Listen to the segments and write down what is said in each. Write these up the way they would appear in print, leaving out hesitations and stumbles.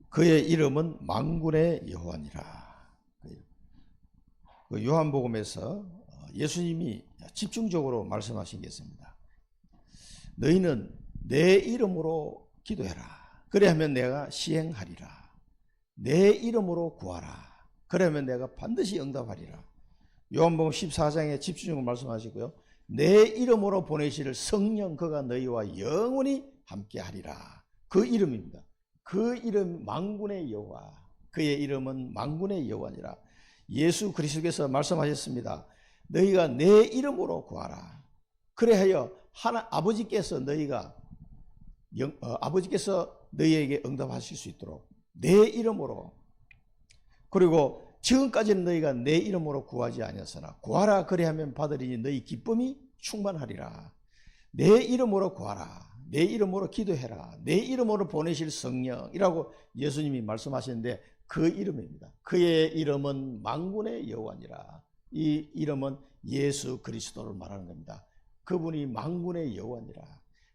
그의 이름은 만군의 여호와니라. 그 요한복음에서 예수님이 집중적으로 말씀하신 게 있습니다. 너희는 내 이름으로 기도해라. 그래야면 내가 시행하리라. 내 이름으로 구하라. 그러면 내가 반드시 응답하리라. 요한복음 14장에 집중적으로 말씀하시고요. 내 이름으로 보내실 성령 그가 너희와 영원히 함께하리라. 그 이름입니다. 그 이름 만군의 여호와. 그의 이름은 만군의 여호와니라. 예수 그리스도께서 말씀하셨습니다. 너희가 내 이름으로 구하라. 그래하여 아버지께서 너희에게 응답하실 수 있도록 내 이름으로. 그리고 지금까지는 너희가 내 이름으로 구하지 아니었으나 구하라 그리하면 받으리니 너희 기쁨이 충만하리라. 내 이름으로 구하라. 내 이름으로 기도해라. 내 이름으로 보내실 성령이라고 예수님이 말씀하시는데 그 이름입니다. 그의 이름은 만군의 여호와니라. 이 이름은 예수 그리스도를 말하는 겁니다. 그분이 만군의 여호와니라.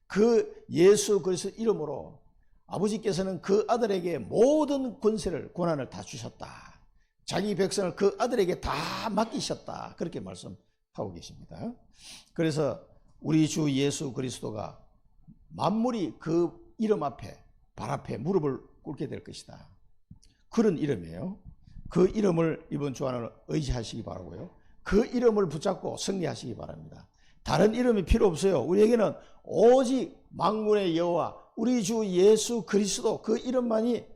그 예수 그리스도 이름으로 아버지께서는 그 아들에게 모든 권세를 고난을 다 주셨다. 자기 백성을 그 아들에게 다 맡기셨다. 그렇게 말씀하고 계십니다. 그래서 우리 주 예수 그리스도가 만물이 그 이름 앞에 발 앞에 무릎을 꿇게 될 것이다. 그런 이름이에요. 그 이름을 이번 주안을 의지하시기 바라고요. 그 이름을 붙잡고 승리하시기 바랍니다. 다른 이름이 필요 없어요. 우리에게는 오직 만군의 여호와 우리 주 예수 그리스도 그 이름만이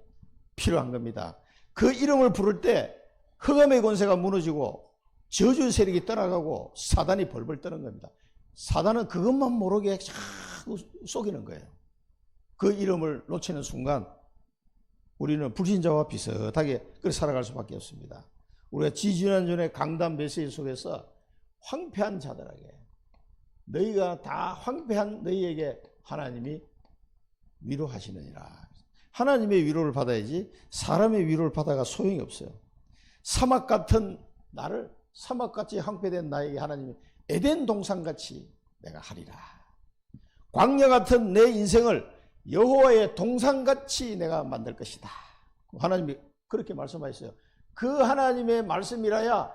필요한 겁니다. 그 이름을 부를 때 흑암의 권세가 무너지고 저주 세력이 떠나가고 사단이 벌벌 떠는 겁니다. 사단은 그것만 모르게 자꾸 속이는 거예요. 그 이름을 놓치는 순간 우리는 불신자와 비슷하게 그렇게 살아갈 수밖에 없습니다. 우리가 지지난주에 강단 메시지 속에서 황폐한 자들에게 너희가 다 황폐한 너희에게 하나님이 위로하시느니라. 하나님의 위로를 받아야지 사람의 위로를 받아가 소용이 없어요. 사막 같은 나를 사막같이 황폐된 나에게 하나님이 에덴 동산같이 내가 하리라. 광야 같은 내 인생을 여호와의 동산같이 내가 만들 것이다. 하나님이 그렇게 말씀하셨어요. 그 하나님의 말씀이라야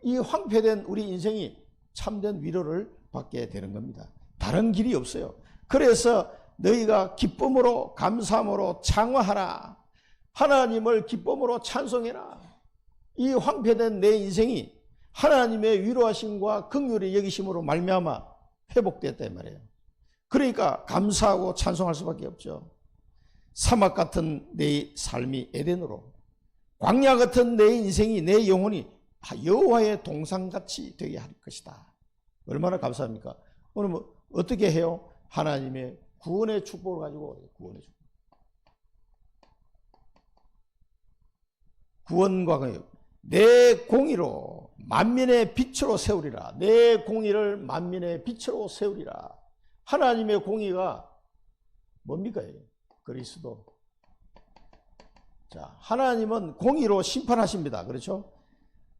이 황폐된 우리 인생이 참된 위로를 받게 되는 겁니다. 다른 길이 없어요. 그래서 너희가 기쁨으로 감사함으로 창화하라. 하나님을 기쁨으로 찬송해라. 이 황폐된 내 인생이 하나님의 위로하심과 긍휼의 여기심으로 말미암아 회복됐다 이 말이에요. 그러니까 감사하고 찬송할 수밖에 없죠. 사막 같은 내 삶이 에덴으로, 광야 같은 내 인생이, 내 영혼이 여호와의 동산같이 되게 할 것이다. 얼마나 감사합니까? 오늘 뭐 어떻게 해요? 하나님의 구원의 축복을 가지고 구원의 축복. 구원과 내 공의로 만민의 빛으로 세우리라. 내 공의를 만민의 빛으로 세우리라. 하나님의 공의가 뭡니까? 그리스도. 자, 하나님은 공의로 심판하십니다. 그렇죠?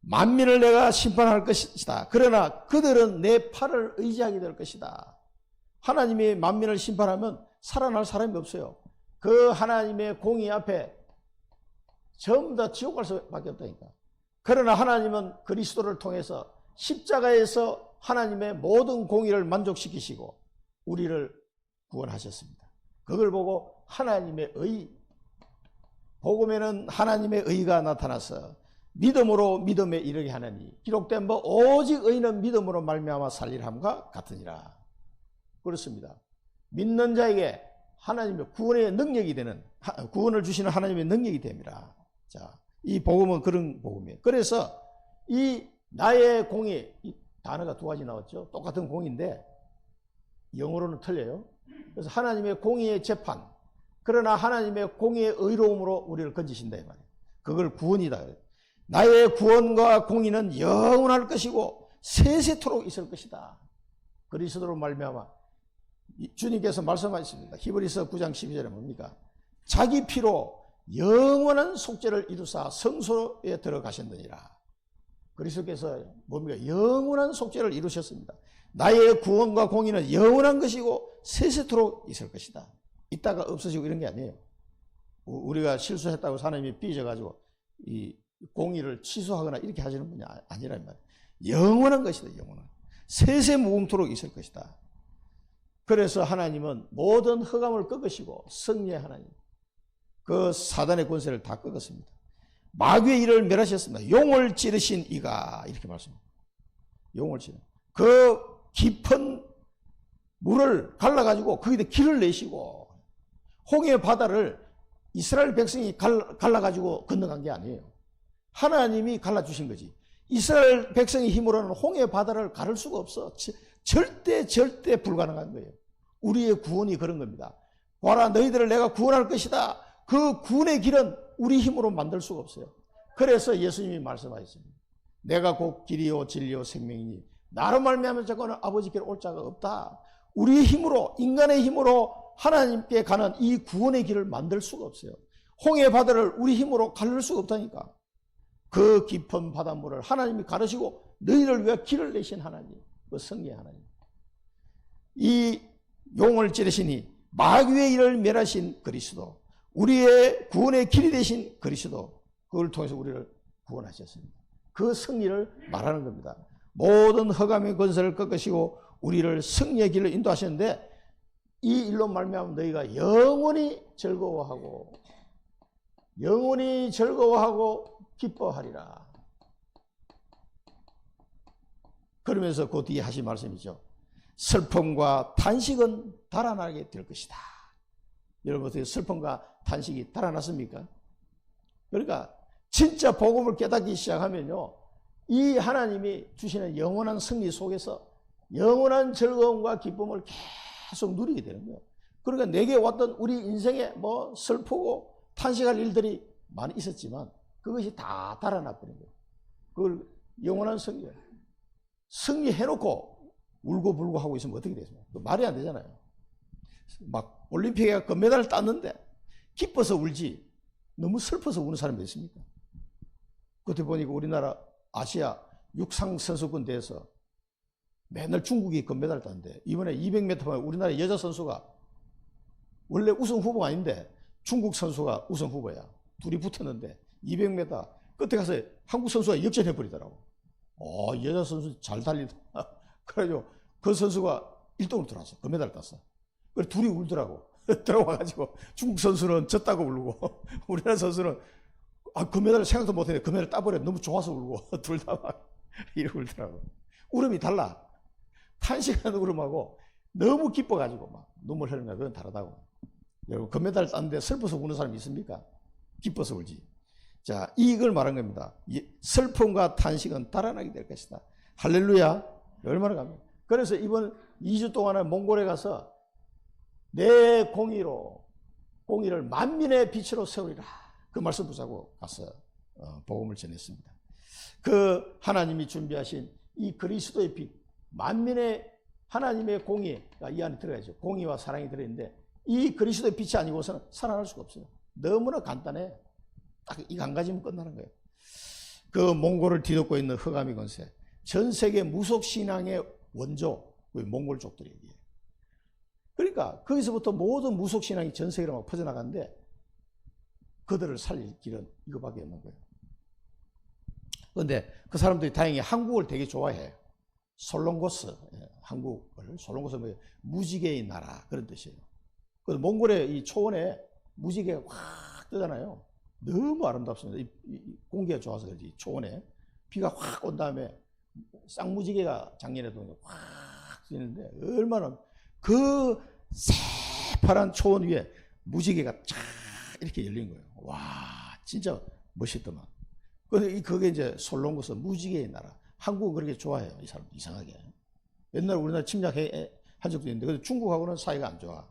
만민을 내가 심판할 것이다. 그러나 그들은 내 팔을 의지하게 될 것이다. 하나님이 만민을 심판하면 살아날 사람이 없어요. 그 하나님의 공의 앞에 전부 다 지옥 갈 수밖에 없다니까. 그러나 하나님은 그리스도를 통해서 십자가에서 하나님의 모든 공의를 만족시키시고 우리를 구원하셨습니다. 그걸 보고 하나님의 의, 복음에는 하나님의 의가 나타나서 믿음으로 믿음에 이르게 하느니 기록된 바 오직 의는 믿음으로 말미암아 살리함과 같으니라. 그렇습니다. 믿는 자에게 하나님의 구원의 능력이 되는, 구원을 주시는 하나님의 능력이 됩니다. 자, 이 복음은 그런 복음이에요. 그래서 이 나의 공의, 이 단어가 두 가지 나왔죠. 똑같은 공인데 영어로는 틀려요. 그래서 하나님의 공의의 재판, 그러나 하나님의 공의의 의로움으로 우리를 건지신다 이 말이에요. 그걸 구원이다. 나의 구원과 공의는 영원할 것이고 세세토록 있을 것이다. 그리스도로 말미암아 주님께서 말씀하셨습니다. 히브리서 9장 12절에 뭡니까? 자기 피로 영원한 속죄를 이루사 성소에 들어가셨느니라. 그리스도께서 뭡니까? 영원한 속죄를 이루셨습니다. 나의 구원과 공의는 영원한 것이고 세세토록 있을 것이다. 있다가 없어지고 이런 게 아니에요. 우리가 실수했다고 사람이 삐져가지고 이 공의를 취소하거나 이렇게 하시는 분이 아니란 말이에요. 영원한 것이다. 영원한. 세세무궁토록 있을 것이다. 그래서 하나님은 모든 흑암을 꺾으시고 승리의 하나님, 그 사단의 권세를 다 꺾었습니다. 마귀의 일을 멸하셨습니다. 용을 찌르신 이가, 이렇게 말씀합니다. 용을 찌르. 그 깊은 물을 갈라가지고 거기다 길을 내시고, 홍해 바다를 이스라엘 백성이 갈라가지고 건너간 게 아니에요. 하나님이 갈라주신 거지. 이스라엘 백성의 힘으로는 홍해 바다를 가를 수가 없어. 절대 불가능한 거예요. 우리의 구원이 그런 겁니다. 봐라, 너희들을 내가 구원할 것이다. 그 구원의 길은 우리 힘으로 만들 수가 없어요. 그래서 예수님이 말씀하셨습니다. 내가 곧 길이요 진리요 생명이니 나로 말미암아 자고는 아버지께로 올 자가 없다. 우리의 힘으로, 인간의 힘으로 하나님께 가는 이 구원의 길을 만들 수가 없어요. 홍해 바다를 우리 힘으로 가를 수가 없다니까. 그 깊은 바닷물을 하나님이 가르시고 너희를 위해 길을 내신 하나님, 그 성리의 하나님. 이 용을 찌르시니 마귀의 일을 멸하신 그리스도, 우리의 구원의 길이 되신 그리스도, 그걸 통해서 우리를 구원하셨습니다. 그 승리를 말하는 겁니다. 모든 흑암의 권세를 꺾으시고 우리를 승리의 길로 인도하셨는데, 이 일로 말미암아 너희가 영원히 즐거워하고 기뻐하리라. 그러면서 그 뒤에 하신 말씀이죠. 슬픔과 탄식은 달아나게 될 것이다. 여러분, 어떻게 슬픔과 탄식이 달아났습니까? 그러니까 진짜 복음을 깨닫기 시작하면요, 이 하나님이 주시는 영원한 승리 속에서 영원한 즐거움과 기쁨을 계속 누리게 되는 거예요. 그러니까 내게 왔던 우리 인생에 뭐 슬프고 탄식할 일들이 많이 있었지만 그것이 다 달아나 버린 거예요. 그걸 영원한 승리예요. 승리해놓고 울고불고 하고 있으면 어떻게 되겠습니까? 말이 안 되잖아요. 막 올림픽에 금메달을 땄는데 기뻐서 울지 너무 슬퍼서 우는 사람이 있습니까? 그때 보니까 우리나라 아시아 육상 선수권 대회에서 맨날 중국이 금메달을 땄는데 이번에 200m만 우리나라 여자 선수가 원래 우승 후보가 아닌데 중국 선수가 우승 후보야. 둘이 붙었는데 200m 끝에 가서 한국 선수가 역전해 버리더라고. 여자 선수 잘 달리다. 그래가지고 그 선수가 1등으로 들어왔어. 금메달을 땄어. 그래 둘이 울더라고. 들어와가지고 중국 선수는 졌다고 울고 우리나라 선수는 금메달을 생각도 못했는데 금메달을 따버려. 너무 좋아서 울고 둘 다 막 이러고 울더라고. 울음이 달라. 탄식하는 울음하고 너무 기뻐가지고 막 눈물 흘리는 거 그건 다르다고. 여러분, 금메달 땄는데 슬퍼서 우는 사람이 있습니까? 기뻐서 울지. 자, 이걸 말한 겁니다. 슬픔과 탄식은 달아나게 될 것이다. 할렐루야. 얼마나 감사합니다. 그래서 이번 2주 동안에 몽골에 가서 내 공의를 만민의 빛으로 세우리라. 그 말씀 붙잡고 가서 복음을 전했습니다. 그 하나님이 준비하신 이 그리스도의 빛, 만민의 하나님의 공의가 이 안에 들어가죠. 공의와 사랑이 들어있는데 이 그리스도의 빛이 아니고서는 살아날 수가 없어요. 너무나 간단해. 딱 이 한 가지면 끝나는 거예요. 그 몽골을 뒤덮고 있는 흑암의 권세, 전 세계 무속신앙의 원조, 몽골족들이에요. 그러니까 거기서부터 모든 무속신앙이 전 세계로 막 퍼져나가는데 그들을 살릴 길은 이거밖에 없는 거예요. 그런데 그 사람들이 다행히 한국을 되게 좋아해. 솔롱고스, 한국을, 솔롱고스 무지개의 나라 그런 뜻이에요. 그래서 몽골의 이 초원에 무지개가 확 뜨잖아요. 너무 아름답습니다. 이 공기가 좋아서 그렇지. 초원에 비가 확 온 다음에 쌍무지개가 작년에도 확 뜨는데 얼마나 그 새파란 초원 위에 무지개가 쫙 이렇게 열린 거예요. 와, 진짜 멋있더만. 그게 이제 솔롱고스 무지개의 나라. 한국은 그렇게 좋아해요. 이 사람 이상하게. 옛날 우리나라 침략한 적도 있는데, 근데 중국하고는 사이가 안 좋아.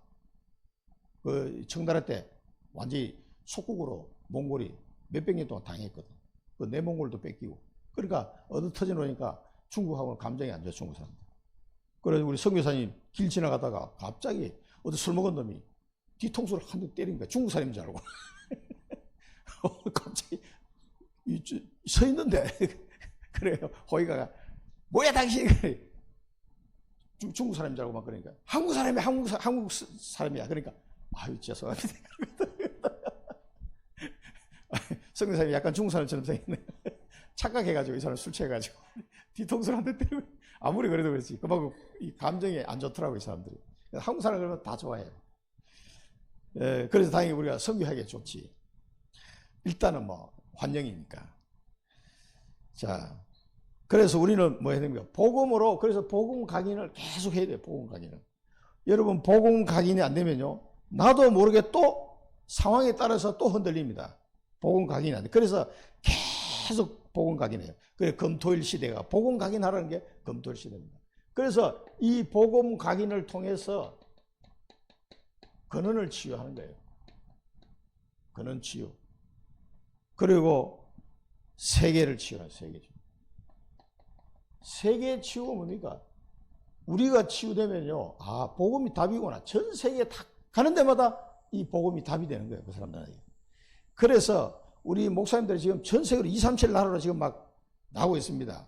그 청나라 때 완전히 속국으로 몽골이 몇백 년 동안 당했거든. 그 내몽골도 뺏기고. 그러니까 어디 터져 놓으니까 중국하고는 감정이 안 좋아, 중국 사람들. 그래서 우리 선교사님 길 지나가다가 갑자기 어디 술 먹은 놈이 뒤통수를 한 대 때린 거야. 중국 사람인 줄 알고. 갑자기 서 있는데 그래요. 호의가가 뭐야 당신? 중국 사람인 줄 알고 막 그러니까 한국 사람이야. 그러니까 아유 죄송합니다. 성교사님이 약간 중국 사람처럼 생겼네. 착각해가지고 이 사람 술 취해가지고 뒤통수를 한 대 때리고 아무리 그래도 그렇지. 그만큼 이 감정이 안 좋더라고 이 사람들이. 한국 사람 그러면 다 좋아해요. 그래서 다행히 우리가 선교하기가 좋지. 일단은 뭐 환영이니까. 자, 그래서 우리는 뭐 해야 됩니까? 복음으로, 그래서 복음 각인을 계속 해야 돼요. 복음 각인을. 여러분 복음 각인이 안 되면요, 나도 모르게 또 상황에 따라서 또 흔들립니다. 복음 각인이 안 돼. 그래서 계속 복음 각인해요. 그래서 금토일 시대가 복음 각인하라는 게 금토일 시대입니다. 그래서 이 복음 각인을 통해서 근원을 치유하는 거예요. 근원 치유. 그리고 세계를 치유하는 세계 치유. 세계 치유가 뭡니까? 우리가 치유되면요, 아, 복음이 답이구나. 전 세계에 다 가는 데마다 이 복음이 답이 되는 거예요, 그 사람들에게. 그래서 우리 목사님들이 지금 전 세계로 237 나라로 지금 막 나오고 있습니다.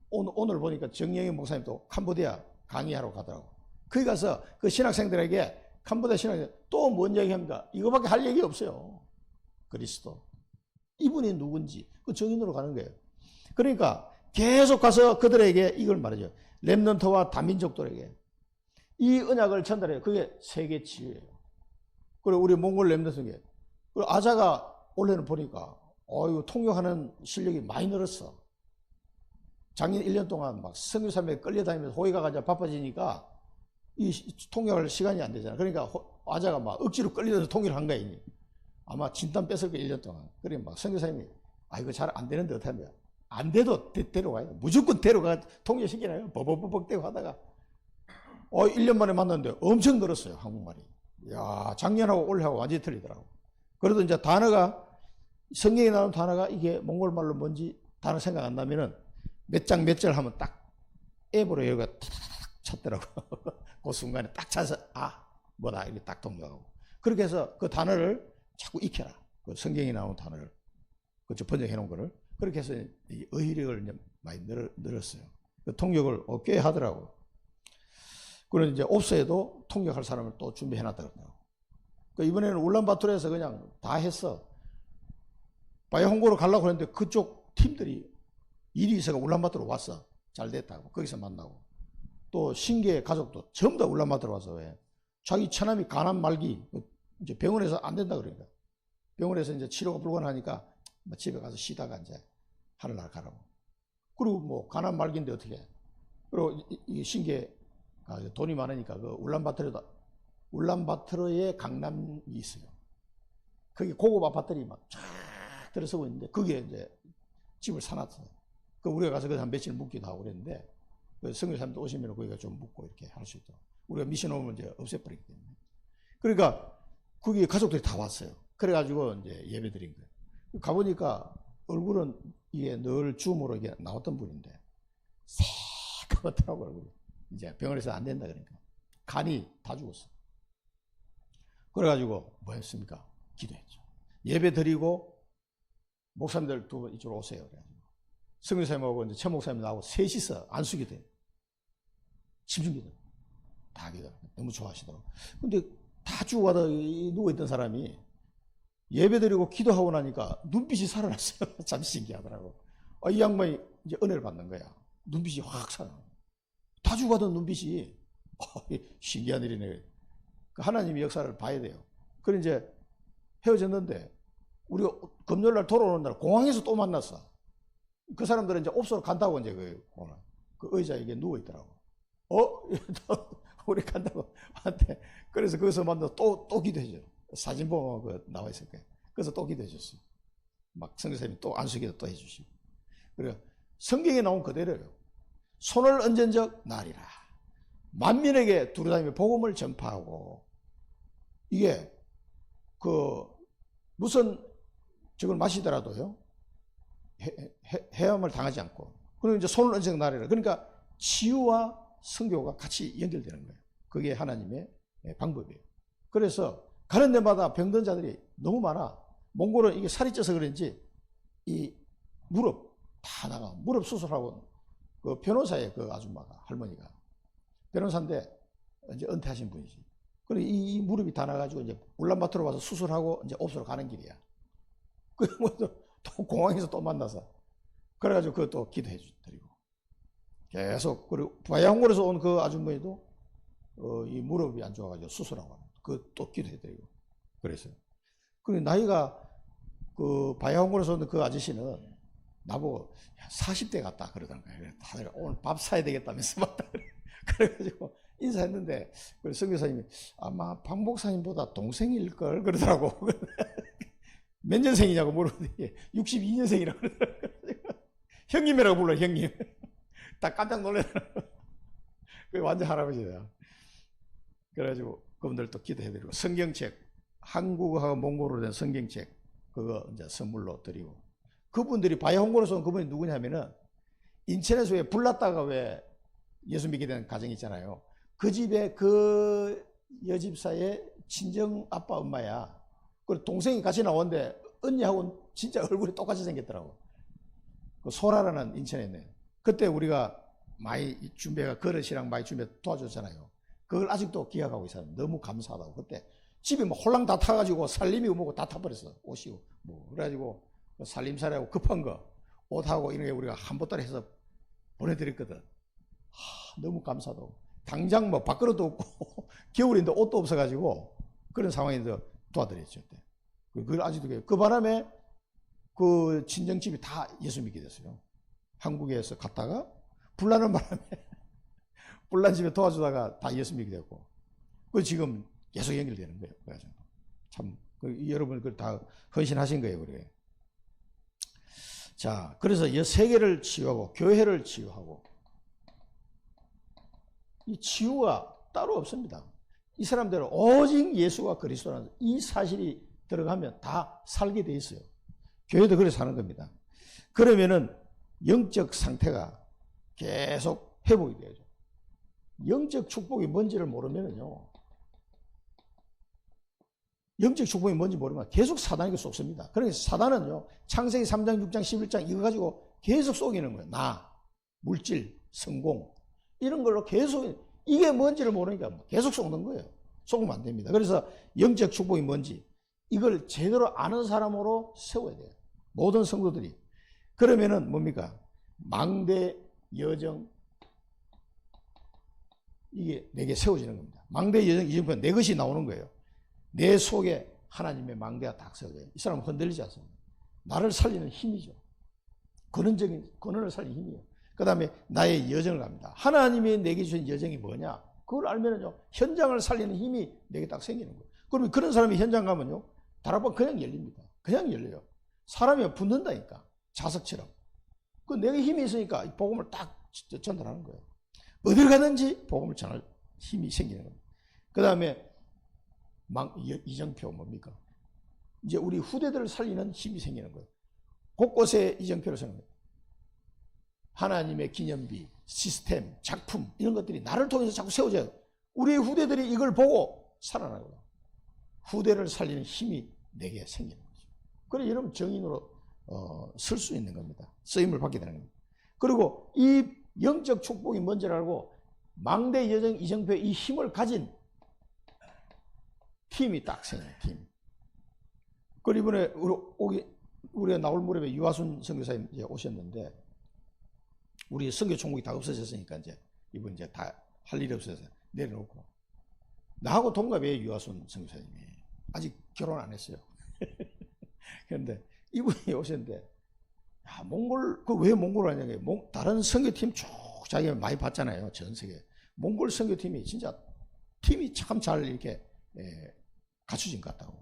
오늘 보니까 정영희 목사님도 캄보디아 강의하러 가더라고. 거기 가서 그 신학생들에게, 캄보디아 신학생 또 뭔 얘기합니까? 이거밖에 할 얘기 없어요. 그리스도. 이분이 누군지 그 정인으로 가는 거예요. 그러니까 계속 가서 그들에게 이걸 말하죠. 렘넌트와 다민족들에게 이 언약을 전달해요. 그게 세계 치유예요. 그리고 우리 몽골 렘넌트에게, 그리고 아자가 올해는 보니까 이거 통역하는 실력이 많이 늘었어. 작년 1년 동안 막 선교사님에 끌려다니면서 호의가 가자 바빠지니까 이 통역할 시간이 안 되잖아. 그러니까 아자가 막 억지로 끌려서 통역을 한 거야. 아마 진땀 뺐을 거야, 1년 동안. 그래 막 선교사님이 이거 잘 안 되는데 어떡하냐. 안 돼도 데려가요. 무조건 데려가 통역시키나요? 버벅버벅 대고 하다가 1년 만에 만났는데 엄청 늘었어요, 한국말이. 야, 작년하고 올해하고 완전히 틀리더라고. 그래도 이제 단어가, 성경에 나오는 단어가 이게 몽골말로 뭔지 단어 생각 안 나면은 몇 장 몇 절 하면 딱 앱으로 여기가 탁탁 쳤더라고. 그 순간에 딱 찾아서 뭐다 이렇게 딱 통역하고. 그렇게 해서 그 단어를 자꾸 익혀라. 그 성경에 나오는 단어를 그저 번역해 놓은 거를. 그렇게 해서 이 어휘력을 이제 많이 늘었어요. 그 통역을 꽤 하더라고. 그리고 이제 옵스에도 통역할 사람을 또 준비해 놨더라고요. 그 이번에는 울란바토르에서 그냥 다 했어. 바이홍고로 가려고 했는데 그쪽 팀들이 일이 있어가 울란바토르 왔어. 잘 됐다고. 거기서 만나고. 또 신기의 가족도 전부 다 울란바토르 와서 왜 자기 처남이 간암 말기, 이제 병원에서 안 된다 그러니까. 병원에서 이제 치료가 불가능하니까 집에 가서 쉬다가 이제 하늘나라 가라고. 그리고 뭐 간암 말기인데 어떻게 해. 그리고 이 신기의 돈이 많으니까 그 울란바토르에 강남이 있어요. 거기 고급 아파트들이 막 쫙 들어서고 있는데 거기에 이제 집을 사놨어요. 그 우리가 가서 한 며칠 묵기도 하고 그랬는데 그 선교사님도 오시면 거기가 좀 묵고 이렇게 할 수 있도록. 우리가 미션 오면 이제 없애버리기 때문에. 그러니까 거기 가족들이 다 왔어요. 그래가지고 이제 예배 드린 거예요. 가보니까 얼굴은 이게 늘 줌으로 이게 나왔던 분인데 새까맣더라고 얼굴이. 이제 병원에서 안 된다 그러니까 간이 다 죽었어. 그래가지고 뭐 했습니까? 기도했죠. 예배 드리고 목사님들 두 분 이쪽으로 오세요. 그래가지고 성교사님하고 이제 최 목사님 나하고 셋이서 안수기 돼요. 집중기도 다 기도. 너무 좋아하시더라고. 근데 다 죽어가다 누워있던 사람이 예배 드리고 기도하고 나니까 눈빛이 살아났어요. 참 신기하더라고. 이 양반이 이제 은혜를 받는 거야. 눈빛이 확 살아나. 다 죽어가던 눈빛이 신기한 일이네. 하나님의 역사를 봐야 돼요. 그래 이제 헤어졌는데 우리가 금요일날 돌아오는 날 공항에서 또 만났어. 그 사람들은 이제 옵소로 간다고 이제 그 의자에 이게 누워 있더라고. 우리 간다고 한테. 그래서 거기서 만나서 또 기도해줘. 사진 보면 그 나와 있을 거예요. 그래서 또 기도해 줬어요. 막 성교사님이 또 안수기도 또 해주시고. 그리고 성경에 나온 그대로예요. 손을 얹은 적 나리라. 만민에게 두루다니며 복음을 전파하고. 이게 무슨 저걸 마시더라도요, 해함을 당하지 않고. 그리고 이제 손을 얹은 적 나리라. 그러니까 치유와 선교가 같이 연결되는 거예요. 그게 하나님의 방법이에요. 그래서 가는 데마다 병든 자들이 너무 많아. 몽골은 이게 살이 쪄서 그런지 이 무릎 다 나가. 무릎 수술하고 그 변호사의 그 아줌마가, 할머니가 변호사인데 이제 은퇴하신 분이지. 그래 이 무릎이 다 나가지고 이제 울란바토르 와서 수술하고 이제 옵스로 가는 길이야. 또 공항에서 또 만나서 그래가지고 그것도 기도해 드리고 계속. 그리고 바야흐온골에서 온 그 아주머니도 이 무릎이 안 좋아가지고 수술하고 그또 기도해 드리고 그랬어요. 그리고 나이가 그 바야흐온골에서 온 그 아저씨는 나보고 40대 같다 그러던 거예요. 다들 오늘 밥 사야 되겠다면서 막 그래가지고 인사했는데 그 선교사님이 아마 박 목사님보다 동생일걸 그러더라고. 몇 년생이냐고 물어보더니 62년생이라고 그러더라고. 형님이라고 불러, 형님. 딱 깜짝 놀래더라고. 그 완전 할아버지다. 그래가지고 그분들도 기도해드리고 성경책, 한국어하고 몽골어로 된 성경책 그거 이제 선물로 드리고. 그분들이 바야흐온골에서 온 그분이 누구냐면은 인천에서 왜 불났다가 왜 예수 믿게 된 가정이 있잖아요. 그 집에 그 여집사의 친정 아빠 엄마야. 그리고 동생이 같이 나오는데 언니하고는 진짜 얼굴이 똑같이 생겼더라고. 그 소라라는 인천에 있네. 그때 우리가 많이 준비가 그릇이랑 많이 준비 도와줬잖아요. 그걸 아직도 기억하고 있어요. 너무 감사하다고. 그때 집에 뭐 홀랑 다 타가지고 살림이고 뭐고 다 타버렸어. 옷이고 뭐 그래가지고 살림살이하고 급한 거 옷하고 이런 게 우리가 한 보따리 해서 보내드렸거든. 너무 감사하다고. 당장 뭐 밥그릇도 없고 겨울인데 옷도 없어가지고 그런 상황에서 도와드렸죠. 그때. 그걸 아직도 그 바람에 그 친정집이 다 예수 믿게 됐어요. 한국에서 갔다가 불나는 바람에 불난 집에 도와주다가 다 예수 믿게 됐고 그 지금 계속 연결되는 거예요. 그래가지고 참 여러분 그걸 다 헌신하신 거예요. 그래. 자, 그래서 이 세계를 치유하고 교회를 치유하고 이 치유가 따로 없습니다. 이 사람들은 오직 예수가 그리스도라는 이 사실이 들어가면 다 살게 돼 있어요. 교회도 그래서 사는 겁니다. 그러면은 영적 상태가 계속 회복이 되죠. 영적 축복이 뭔지를 모르면은요, 영적 축복이 뭔지 모르면 계속 사단에게 속습니다. 그러니까 사단은요, 창세기 3장, 6장, 11장 이거 가지고 계속 속이는 거예요. 나, 물질, 성공 이런 걸로 계속 이게 뭔지를 모르니까 계속 속는 거예요. 속으면 안 됩니다. 그래서 영적 축복이 뭔지 이걸 제대로 아는 사람으로 세워야 돼요. 모든 성도들이. 그러면은 뭡니까? 망대, 여정 이게 내게 세워지는 겁니다. 망대, 여정, 이정표는 내 것이 나오는 거예요. 내 속에 하나님의 망대가 딱 세워져요. 이 사람은 흔들리지 않습니다. 나를 살리는 힘이죠. 근원을 살리는 힘이에요. 그 다음에 나의 여정을 갑니다. 하나님이 내게 주신 여정이 뭐냐? 그걸 알면은요, 현장을 살리는 힘이 내게 딱 생기는 거예요. 그러면 그런 사람이 현장 가면요, 다락방 그냥 열립니다. 그냥 열려요. 사람이 붙는다니까. 자석처럼. 그 내게 힘이 있으니까 복음을 딱 전달하는 거예요. 어딜 가든지 복음을 전할 힘이 생기는 겁니다. 그 다음에 이정표 뭡니까? 이제 우리 후대들을 살리는 힘이 생기는 거예요. 곳곳에 이정표를 세우는 거예요. 하나님의 기념비, 시스템, 작품 이런 것들이 나를 통해서 자꾸 세워져요. 우리 후대들이 이걸 보고 살아나고요. 후대를 살리는 힘이 내게 생기는 거죠. 그래 여러분 정인으로 쓸 수 있는 겁니다. 쓰임을 받게 되는 겁니다. 그리고 이 영적 축복이 뭔지를 알고 망대, 여정, 이정표의 이 힘을 가진 팀이 딱 생겨요. 팀. 그리고 이번에 우리가 나올 무렵에 유아순 선교사님 이제 오셨는데 우리 선교 총국이 다 없어졌으니까 이번 이제 다 할 일이 없어서 내려놓고 나하고 동갑이에요. 유아순 선교사님이 아직 결혼 안 했어요. 그런데 이분이 오셨는데 야, 몽골 왜 몽골 하냐고 다른 선교팀 쭉 자기가 많이 봤잖아요. 전 세계 몽골 선교팀이 진짜 팀이 참 잘 이렇게 갖춰진 것 같다고.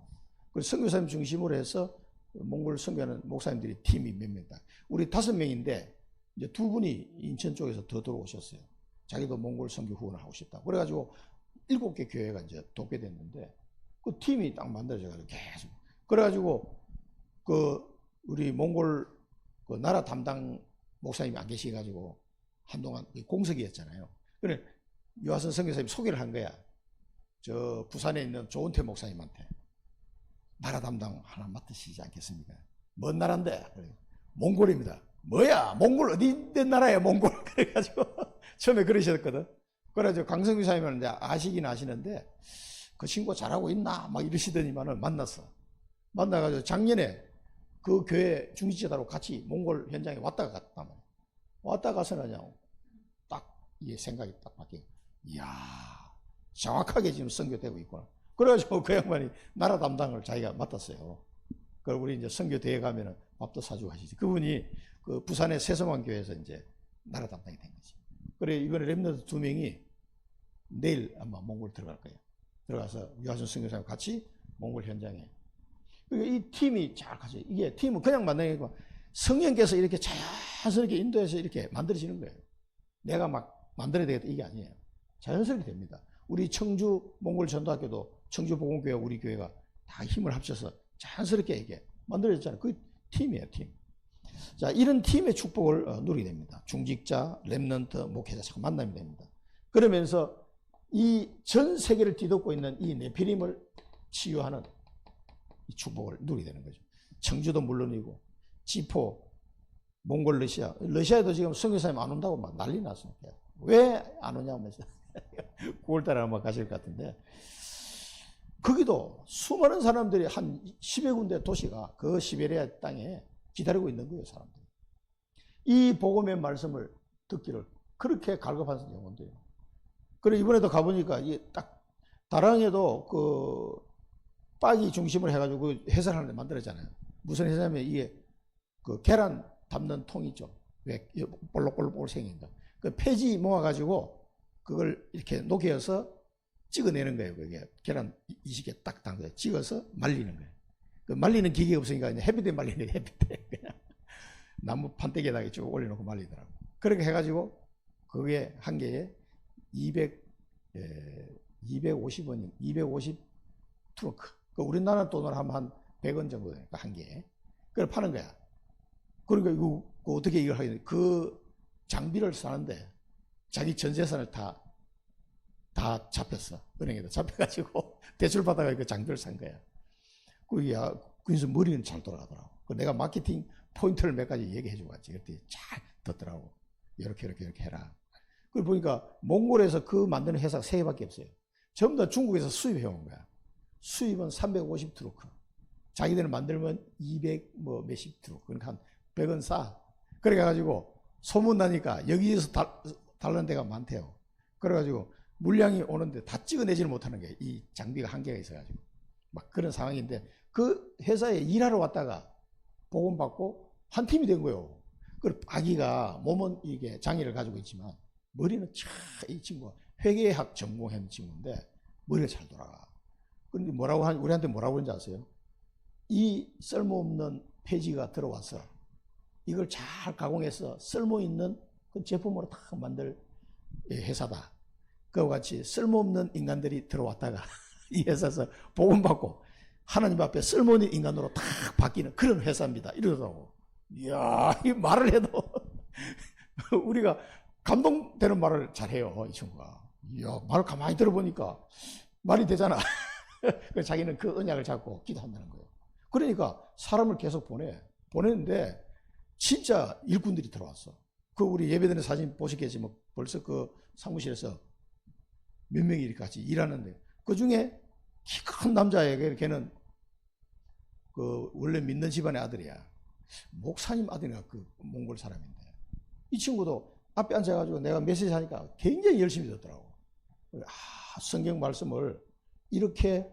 그래서 선교사님 중심으로 해서 몽골 선교하는 목사님들이 팀이 몇 명이다. 우리 5명인데 이제 2분이 인천 쪽에서 더 들어오셨어요. 자기도 몽골 선교 후원을 하고 싶다. 그래가지고 7개 교회가 이제 돕게 됐는데 그 팀이 딱 만들어져가지고 계속 그래가지고 우리 몽골 그 나라 담당 목사님이 안 계시가지고 한동안 공석이었잖아요. 그래 유아선 선교사님이 소개를 한 거야. 저 부산에 있는 조은태 목사님한테 나라 담당 하나 맡으시지 않겠습니까? 뭔 나라인데? 그래. 몽골입니다. 뭐야? 몽골 어디 있는 나라야? 몽골. 그래가지고 처음에 그러셨거든. 그래가지고 강성규 사님은 이제 아시긴 아시는데 그 친구가 잘하고 있나? 막 이러시더니만은 만났어. 만나가지고 작년에 그 교회 중직자들하고 같이 몽골 현장에 왔다가 갔단 말이야. 왔다 가서는 그냥 딱 이 생각이 딱 바뀌고, 이야, 정확하게 지금 선교되고 있구나. 그래가지고 그 양반이 나라 담당을 자기가 맡았어요. 그리고 우리 이제 선교대회 가면은 밥도 사주고 하시지. 그분이 그 부산의 새성왕교회에서 이제 나라 담당이 된 거지. 그래, 이번에 랩런트 2명이 내일 아마 몽골 들어갈 거예요. 들어가서 유아순 선교사님과 같이 몽골 현장에. 그러니까 이 팀이 잘 가죠. 이게 팀은 그냥 만나는 게 아니고 성령께서 이렇게 자연스럽게 인도해서 이렇게 만들어지는 거예요. 내가 막 만들어야 되겠다 이게 아니에요. 자연스럽게 됩니다. 우리 청주 몽골 전도학교도 청주 복음교회 우리 교회가 다 힘을 합쳐서 자연스럽게 이게 만들어졌잖아요. 그 팀이에요, 팀. 자, 이런 팀의 축복을 누리게 됩니다. 중직자, 랩런트, 목회자 자꾸 만나면 됩니다. 그러면서 이 전 세계를 뒤덮고 있는 이 네피림을 치유하는 이 축복을 누리게 되는 거죠. 청주도 물론이고 지포, 몽골, 러시아에도 지금 선교사님 안 온다고 막 난리 났습니다. 왜 안 오냐 하면서 9월달에 아마 가실 것 같은데, 거기도 수많은 사람들이 한 10여 군데 도시가 그 시베리아 땅에 기다리고 있는 거예요, 사람들이. 이 복음의 말씀을 듣기를 그렇게 갈급한 영혼들이에요. 그래, 이번에도 가보니까 딱 다랑에도 그 빡이 중심을 해가지고 그 회사를 하나 만들었잖아요. 무슨 회사냐면 이게 그 계란 담는 통 있죠. 왜 볼록볼록 생긴 거. 그 폐지 모아가지고 그걸 이렇게 녹여서 찍어내는 거예요. 그게 계란 20개 딱 담궈서 찍어서 말리는 거예요. 그 말리는 기계가 없으니까 이제 햇빛에 말리는 거예요. 햇빛에 그냥 나무 판때기에다가 쭉 올려놓고 말리더라고. 그렇게 해가지고 그게 한 개에 250원이 250 트렁크. 그 우리나라 돈으로 하면 한 100원 정도 되니까 한 개에. 그걸 파는 거야. 그러니까 이거 어떻게 이걸 하겠냐. 그 장비를 사는데 자기 전 재산을 다 잡혔어. 은행에다 잡혀가지고 대출 받아가 그 장비를 산 거야. 그래서 머리는 잘 돌아가더라고. 내가 마케팅 포인트를 몇 가지 얘기해주고 갔지. 그랬더니 잘 듣더라고. 이렇게 해라. 그리고 보니까 몽골에서 그 만드는 회사가 3개밖에 없어요. 전부 다 중국에서 수입해온 거야. 수입은 350 트루크. 자기들은 만들면 200 뭐 몇십 트루크. 그러니까 한 100원 싸. 그래가지고 소문나니까 여기에서 달라는 데가 많대요. 그래가지고 물량이 오는데 다 찍어내지를 못하는 게 이 장비가 한계가 있어가지고 막 그런 상황인데, 그 회사에 일하러 왔다가 복음 받고 한 팀이 된 거예요. 그 아기가 몸은 이게 장애를 가지고 있지만 머리는 참 이 친구가 회계학 전공한 친구인데 머리가 잘 돌아가. 그런데 우리한테 뭐라고 그런지 아세요? 이 쓸모없는 폐지가 들어와서 이걸 잘 가공해서 쓸모있는 그 제품으로 다 만들 회사다. 그와 같이 쓸모없는 인간들이 들어왔다가 이 회사에서 복음받고 하나님 앞에 쓸모있는 인간으로 다 바뀌는 그런 회사입니다. 이러더라고. 이야, 이 말을 해도 우리가 감동되는 말을 잘해요, 이 친구가. 이야, 말을 가만히 들어보니까 말이 되잖아. 자기는 그 언약을 잡고 기도한다는 거예요. 그러니까 사람을 계속 보내는데 진짜 일꾼들이 들어왔어. 그 우리 예배드리는 사진 보시겠지만 벌써 그 사무실에서 몇 명이 이렇게 같이 일하는데, 그 중에 키 큰 남자에게 걔는 그 원래 믿는 집안의 아들이야. 목사님 아들이야. 그 몽골 사람인데 이 친구도 앞에 앉아가지고 내가 메시지 하니까 굉장히 열심히 듣더라고. 성경 말씀을 이렇게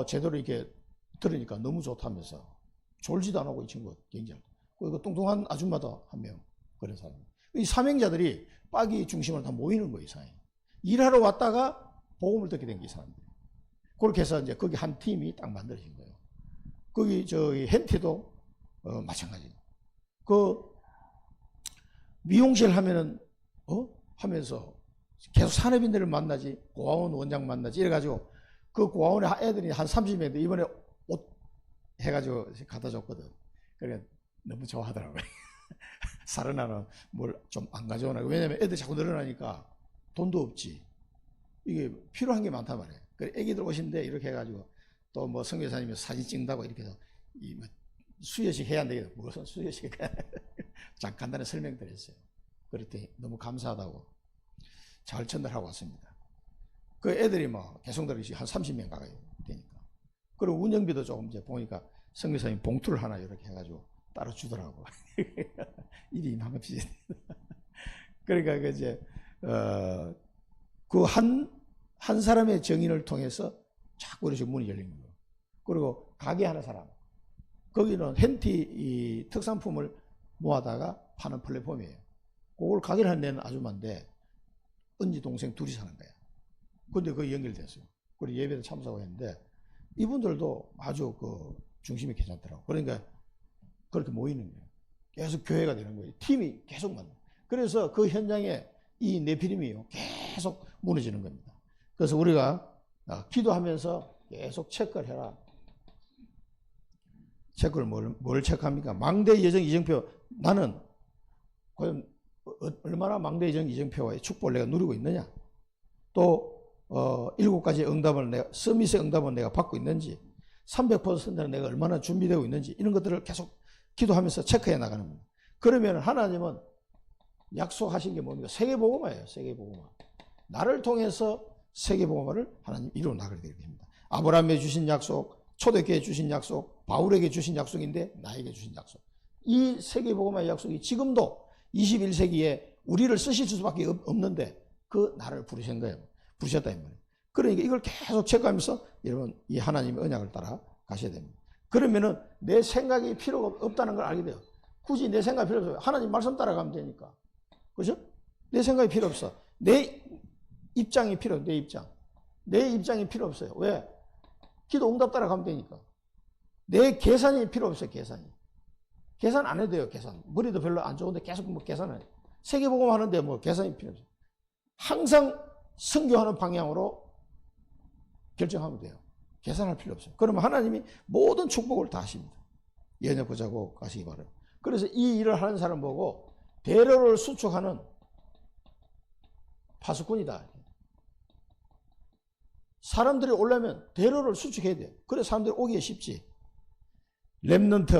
제대로 이렇게 들으니까 너무 좋다면서 졸지도 안 하고 이 친구 굉장히. 그리고 뚱뚱한 아줌마도 한 명, 그런 사람. 이 사명자들이 빡이 중심으로 다 모이는 거예요, 이상해. 일하러 왔다가 복음을 듣게 된 게 이 사람들. 그렇게 해서 이제 거기 한 팀이 딱 만들어진 거예요. 거기 저기 헨티도 마찬가지. 그 미용실 하면은 하면서 계속 산업인들을 만나지, 고아원 원장 만나지 이래가지고 그 고아원에 애들이 한 30명인데 이번에 옷 해가지고 갖다 줬거든. 그래 너무 좋아하더라고요. 살은나는 뭘 좀 안 가져오나. 왜냐면 애들 자꾸 늘어나니까 돈도 없지. 이게 필요한 게 많단 말이에요. 그래 애기들 오신데 이렇게 해가지고 또 뭐 선교사님이 사진 찍는다고 이렇게 해서 뭐 수여식 해야 안 되겠다. 무슨 수여식 간단히 설명드렸어요. 그랬더니 너무 감사하다고 잘 전달하고 왔습니다. 그 애들이 막 개성들이 한 30명 가까이 되니까. 그리고 운영비도 조금 이제 보니까 성교사님 봉투를 하나 이렇게 해가지고 따로 주더라고. 일이 이만큼씩. 그러니까 그 이제 그 한 사람의 정인을 통해서 자꾸 이렇게 문이 열리는 거예요. 그리고 가게 하는 사람, 거기는 헨티 이 특산품을 모아다가 파는 플랫폼이에요. 그걸 가게를 하는 데는 아줌마인데 언니 동생 둘이 사는 거야. 근데 그게 연결됐어요. 그리고 예배도 참석하고 했는데 이분들도 아주 그 중심이 괜찮더라고. 그러니까 그렇게 모이는 거예요. 계속 교회가 되는 거예요. 팀이 계속 만나. 그래서 그 현장에 이 네피림이 계속 무너지는 겁니다. 그래서 우리가 기도하면서 계속 체크를 해라. 체크를 뭘 체크합니까? 망대 예정 이정표. 나는 과연 얼마나 망대 예정 이정표와의 축복을 내가 누리고 있느냐? 또 7가지 응답을 내가 서밋의 응답을 내가 받고 있는지, 300%는 내가 얼마나 준비되고 있는지, 이런 것들을 계속 기도하면서 체크해 나가는 겁니다. 그러면 하나님은 약속하신 게 뭡니까? 세계복음화예요. 세계복음화. 나를 통해서 세계복음화를 하나님 이루어 나가게 됩니다. 아브라함에 주신 약속, 초대교회에 주신 약속, 바울에게 주신 약속인데 나에게 주신 약속. 이 세계복음화의 약속이 지금도 21세기에 우리를 쓰실 수밖에 없는데 그 나를 부르신 거예요. 부르셨다 이 말이에요. 그러니까 이걸 계속 체크하면서 여러분 이 하나님의 언약을 따라 가셔야 됩니다. 그러면은 내 생각이 필요가 없다는 걸 알게 돼요. 굳이 내 생각이 필요 없어요. 하나님 말씀 따라가면 되니까. 그죠? 내 생각이 필요 없어. 내 입장이 필요 없어. 내 입장. 내 입장이 필요 없어요. 왜? 기도 응답 따라가면 되니까. 내 계산이 필요 없어요. 계산이. 계산 안 해도 돼요. 계산. 머리도 별로 안 좋은데 계속 뭐 계산을 해요. 세계복음 하는데 뭐 계산이 필요 없어요. 항상 선교하는 방향으로 결정하면 돼요. 계산할 필요 없어요. 그러면 하나님이 모든 축복을 다 하십니다. 예언 보자고 가시기 바랍니다. 그래서 이 일을 하는 사람 보고 대로를 수축하는 파수꾼이다. 사람들이 오려면 대로를 수축해야 돼요. 그래 사람들이 오기가 쉽지. 렘넌트,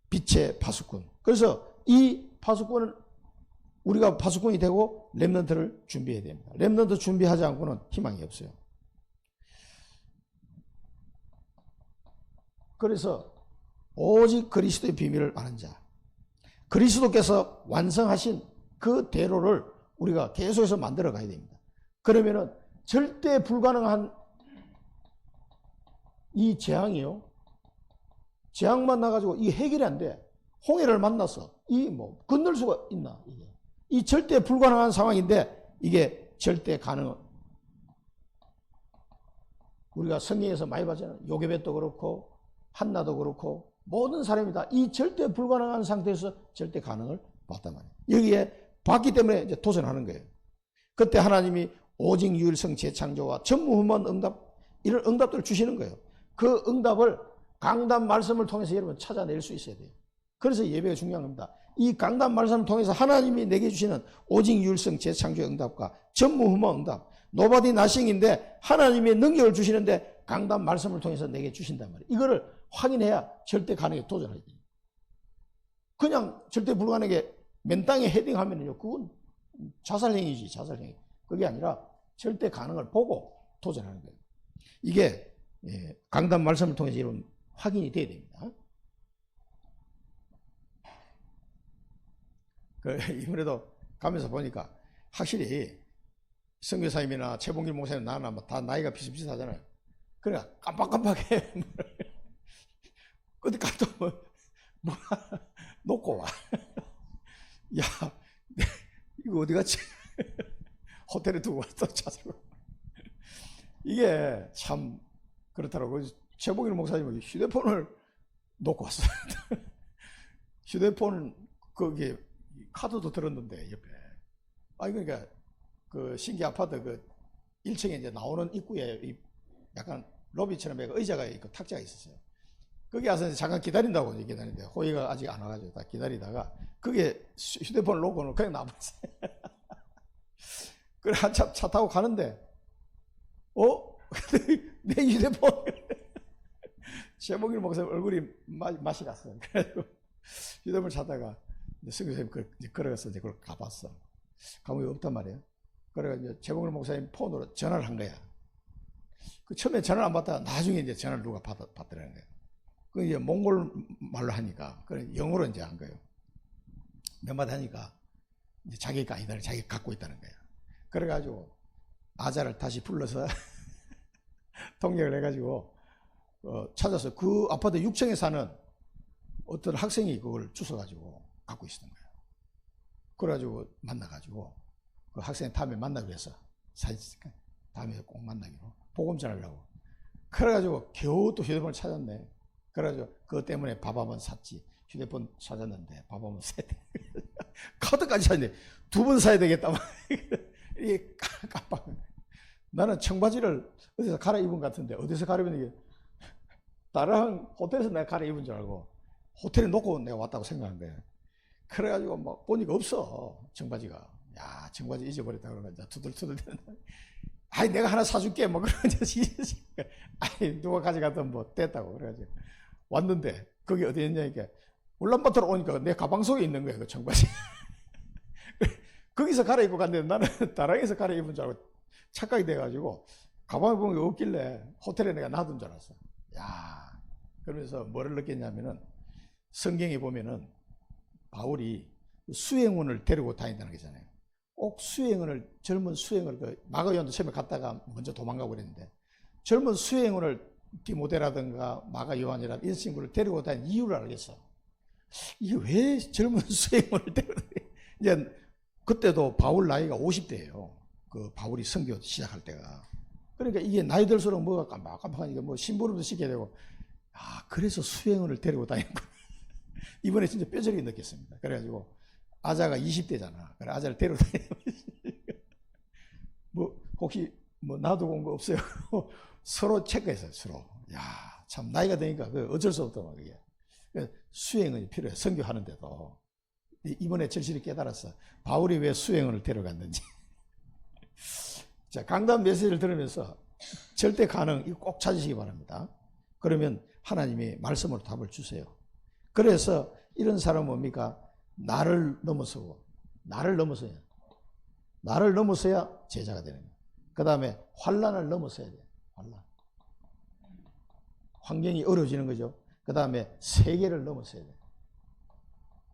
빛의 파수꾼. 그래서 이 파수꾼은 우리가 파수꾼이 되고 렘넌트를 준비해야 됩니다. 렘넌트 준비하지 않고는 희망이 없어요. 그래서 오직 그리스도의 비밀을 아는 자, 그리스도께서 완성하신 그 대로를 우리가 계속해서 만들어 가야 됩니다. 그러면은 절대 불가능한 이 재앙이요. 재앙만 나가지고 이게 해결이 안 돼. 홍해를 만났어. 이 뭐 건널 수가 있나? 이 절대 불가능한 상황인데 이게 절대 가능. 우리가 성경에서 많이 봤잖아요. 요게벳도 그렇고 한나도 그렇고 모든 사람이 다 이 절대 불가능한 상태에서 절대 가능을 봤단 말이에요. 여기에 봤기 때문에 이제 도전하는 거예요. 그때 하나님이 오직 유일성 재창조와 전무후무한 응답, 이런 응답들을 주시는 거예요. 그 응답을 강단 말씀을 통해서 여러분 찾아낼 수 있어야 돼요. 그래서 예배가 중요한 겁니다. 이 강단 말씀을 통해서 하나님이 내게 주시는 오직 유일성 재창조의 응답과 전무후무한 응답, 노바디 나싱인데 하나님의 능력을 주시는데 강단 말씀을 통해서 내게 주신단 말이에요. 이거를 확인해야 절대 가능에 도전하게 돼요. 그냥 절대 불가능하게 맨 땅에 헤딩하면요, 그건 자살행위지, 자살행위. 그게 아니라 절대 가능을 보고 도전하는 거예요. 이게 강단 말씀을 통해서 이런 확인이 돼야 됩니다. 이번에도 가면서 보니까 확실히 선교사님이나 최봉길 목사님 나나 다 나이가 비슷비슷하잖아요. 그러니까 깜빡깜빡해. 어디 가도 뭐 놓고 와. 야, 이거 어디 갔지? 호텔에 두고 왔다 찾으러. 이게 참 그렇더라고요. 최봉길 목사님은 휴대폰을 놓고 왔어요. 휴대폰 거기에 카드도 들었는데 옆에. 그러니까 그 신기 아파트 그 1층에 이제 나오는 입구에 약간 로비처럼 의자가 있고 탁자가 있었어요. 거기 와서 잠깐 기다린다고 기다리는데 호의가 아직 안 와가지고 다 기다리다가 그게 휴대폰을 놓고는 그냥 나버렸어요. 그래 한참 차 타고 가는데 내 휴대폰 최봉길 목사님 얼굴이 맛이 갔어요. 그래서 휴대폰을 찾다가 선교사님 걸어가서 이제 그걸 가봤어. 가면 없단 말이에요. 그래가 이제 재봉일 목사님 폰으로 전화를 한 거야. 그 처음에 전화를 안 받다가 나중에 이제 전화를 누가 받더라는 거예요. 그 이제 몽골 말로 하니까, 그래 영어로 이제 한 거예요. 몇 마디 하니까 이제 자기가 아니다, 자기가 갖고 있다는 거예요. 그래가지고 아자를 다시 불러서 통역을 해가지고 찾아서 그 아파트 6층에 사는 어떤 학생이 그걸 주워가지고 갖고 있었던 거예요. 그래가지고 만나가지고 그 학생 다음에 만나기로 해서 다음에 꼭 만나기로 복음 전하려고. 그래가지고 겨우 또 휴대폰을 찾았네. 그래가지고 그것 때문에 밥 한번 샀지. 휴대폰 찾았는데 밥 한번 사야 돼. 카드까지 샀는데 2번 사야 되겠다. 이게 깜빡. 나는 청바지를 어디서 갈아입은 것 같은데 어디서 갈아입은 게 다른 호텔에서 내가 갈아입은 줄 알고 호텔에 놓고 내가 왔다고 생각한 거야. 그래가지고 막 보니까 없어 청바지가. 야 청바지 잊어버렸다 그러면 이제 투덜투덜 아이 내가 하나 사줄게 뭐 그런 아이 누가 가져갔던 뭐 됐다고 그래가지고 왔는데 거기 어디 있냐니까 울란바토로 오니까 내 가방 속에 있는 거야 그 청바지. 거기서 갈아입고 갔는데 나는 다랑에서 갈아입은 줄 알고 착각이 돼가지고 가방에 보면 게 없길래 호텔에 내가 놔둔 줄 알았어. 야 그러면서 뭐를 느꼈냐면은 성경에 보면은 바울이 수행원을 데리고 다닌다는 거잖아요. 꼭 수행원을 젊은 수행원을 그 마가요한도 처음에 갔다가 먼저 도망가고 그랬는데 젊은 수행원을 디모데라든가 마가요한이라든가 이런 친구를 데리고 다닌 이유를 알겠어. 이게 왜 젊은 수행원을 데리고 다니? 이제 그때도 바울 나이가 50대예요. 그 바울이 선교 시작할 때가. 그러니까 이게 나이 들수록 뭐가 깜빡깜빡하니까 뭐 심부름도 시켜야 되고. 아 그래서 수행원을 데리고 다니는구나. 이번에 진짜 뼈저리게 느꼈습니다. 그래가지고 아자가 20대잖아. 그래 아자를 데리고 다니면 뭐 혹시 뭐 놔두고 온 거 없어요? 서로 체크했어요. 서로. 야 참 나이가 되니까 그 어쩔 수 없더만 그게. 수행원이 필요해. 선교하는데도. 이번에 절실히 깨달았어. 바울이 왜 수행원을 데려갔는지. 자, 강단 메시지를 들으면서 절대 가능 이거 꼭 찾으시기 바랍니다. 그러면 하나님이 말씀으로 답을 주세요. 그래서 이런 사람은 뭡니까? 나를 넘어서고 나를 넘어서야 제자가 되는 거예요. 그 다음에 환난을 넘어서야 돼요. 환난. 환경이 어려워지는 거죠. 그 다음에 세계를 넘어서야 돼요.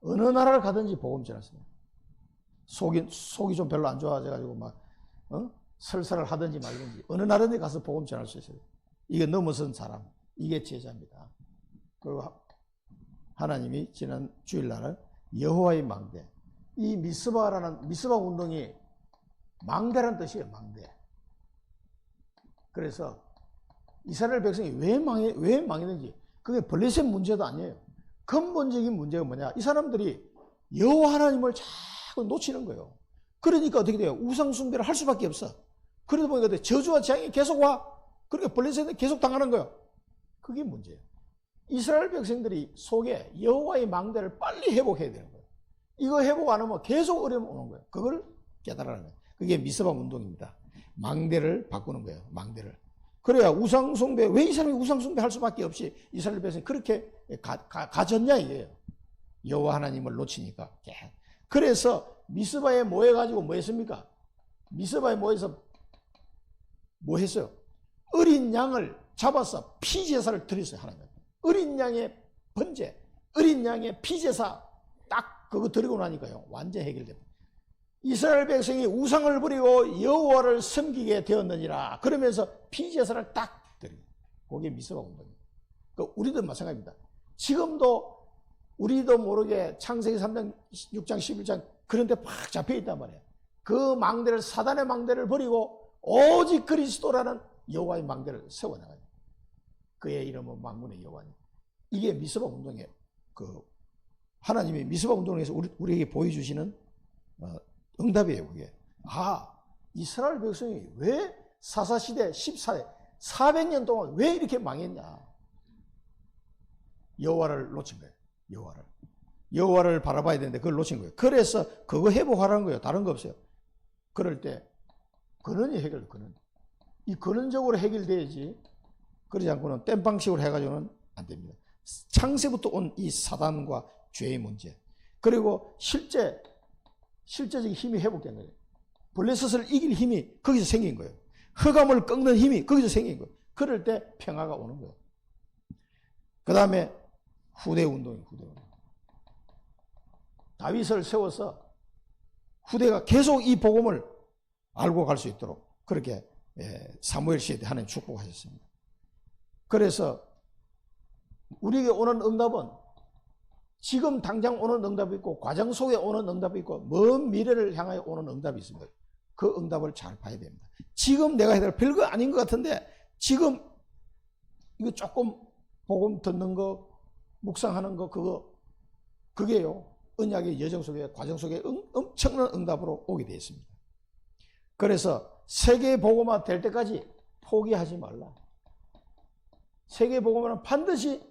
어느 나라를 가든지 복음 전하세요. 속이 좀 별로 안 좋아져가지고 막 설사를 하든지 말든지 어느 나라든지 가서 복음 전할 수 있어요. 이게 넘어선 사람, 이게 제자입니다. 그리고 하나님이 지난 주일날은 여호와의 망대, 이 미스바라는 미스바 운동이 망대라는 뜻이에요. 망대. 그래서 이스라엘 백성이 왜 망했는지 그게 블레셋 문제도 아니에요. 근본적인 문제가 뭐냐? 이 사람들이 여호와 하나님을 자꾸 놓치는 거예요. 그러니까 어떻게 돼요? 우상 숭배를 할 수밖에 없어. 그러다 보니까 저주와 재앙이 계속 와. 그러니까 블레셋은 계속 당하는 거예요. 그게 문제예요. 이스라엘 백성들이 속에 여호와의 망대를 빨리 회복해야 되는 거예요. 이거 회복 안 하면 계속 어려움 오는 거예요. 그걸 깨달아야 돼요. 그게 미스바 운동입니다. 망대를 바꾸는 거예요. 망대를. 그래야 우상숭배, 왜 이 사람이 우상숭배 할 수밖에 없이 이스라엘 백성이 그렇게 가졌냐 이거예요. 여호와 하나님을 놓치니까. 그래서 미스바에 모여가지고 뭐 했습니까? 미스바에 모여서 뭐 했어요? 어린 양을 잡아서 피제사를 드렸어요. 하나님. 어린 양의 번제, 어린 양의 피제사 딱 그거 드리고 나니까요. 완전 해결됩니다. 이스라엘 백성이 우상을 부리고 여호와를 섬기게 되었느니라. 그러면서 피제사를 딱 드립니다. 그게 미스바 운동입니다. 그러니까 우리도 마찬가지입니다. 지금도 우리도 모르게 창세기 3장, 6장, 11장 그런 데 팍 잡혀 있단 말이에요. 그 망대를 사단의 망대를 버리고 오직 그리스도라는 여호와의 망대를 세워나가요. 그의 이름은 만군의 여호와니. 이게 미스바 운동의 그 하나님이 미스바 운동을 해서 우리에게 보여주시는 응답이에요. 그게. 아, 이스라엘 백성이 왜 사사시대 14대 400년 동안 왜 이렇게 망했냐? 여호와를 놓친 거예요. 여호와를 바라봐야 되는데 그걸 놓친 거예요. 그래서 그거 회복하라는 거예요. 다른 거 없어요. 그럴 때 근원이 해결돼. 이 근원적으로 해결돼야지. 그러지 않고는 땜방식으로 해가지고는 안 됩니다. 창세부터 온 이 사단과 죄의 문제, 그리고 실제적인 힘이 회복된 거예요. 블레셋을 이길 힘이 거기서 생긴 거예요. 흑암을 꺾는 힘이 거기서 생긴 거예요. 그럴 때 평화가 오는 거예요. 그 다음에 후대 운동이에요. 후대 운동. 다윗을 세워서 후대가 계속 이 복음을 알고 갈 수 있도록 그렇게 사무엘 시대에 하나님 축복하셨습니다. 그래서 우리에게 오는 응답은 지금 당장 오는 응답이 있고 과정 속에 오는 응답이 있고 먼 미래를 향하여 오는 응답이 있습니다. 그 응답을 잘 봐야 됩니다. 지금 내가 해야 될 별거 아닌 것 같은데 지금 이거 조금 복음 듣는 거 묵상하는 거 그게요 언약의 여정 속에 과정 속에 엄청난 응답으로 오게 되어 있습니다. 그래서 세계 복음화 될 때까지 포기하지 말라. 세계 복음화는 반드시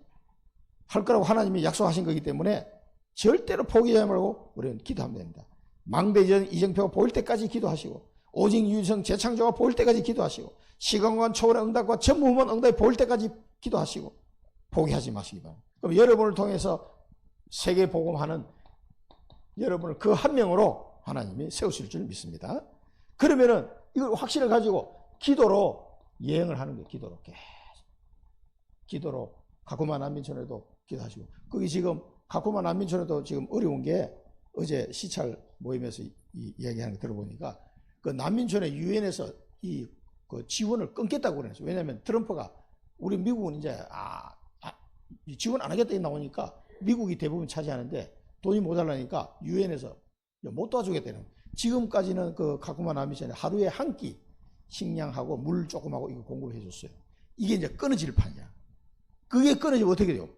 할 거라고 하나님이 약속하신 거기 때문에 절대로 포기하지 말고 우리는 기도하면 됩니다. 망대전 이정표가 보일 때까지 기도하시고 오직 유성 재창조가 보일 때까지 기도하시고 시간과 초월의 응답과 전무후문 응답이 보일 때까지 기도하시고 포기하지 마시기 바랍니다. 그럼 여러분을 통해서 세계 복음하는 여러분을 그 한 명으로 하나님이 세우실 줄 믿습니다. 그러면은 이걸 확신을 가지고 기도로 예행을 하는 거예요. 기도로 계속. 기도로 가쿠마 난민촌에도 기도하시고 거기 지금 가쿠마 난민촌에도 지금 어려운 게 어제 시찰 모임에서 이야기하는 거 들어보니까 그 난민촌에 유엔에서 그 지원을 끊겠다고 그랬어요. 왜냐하면 트럼프가 우리 미국은 이제 지원 안 하겠다 나오니까 미국이 대부분 차지하는데 돈이 모자라니까 유엔에서 못 도와주겠다는 거예요. 지금까지는 그 가쿠마 난민촌에 하루에 한 끼 식량하고 물 조금하고 이거 공급을 해줬어요. 이게 이제 끊어질 판이야. 그게 끊어지면 어떻게 돼요?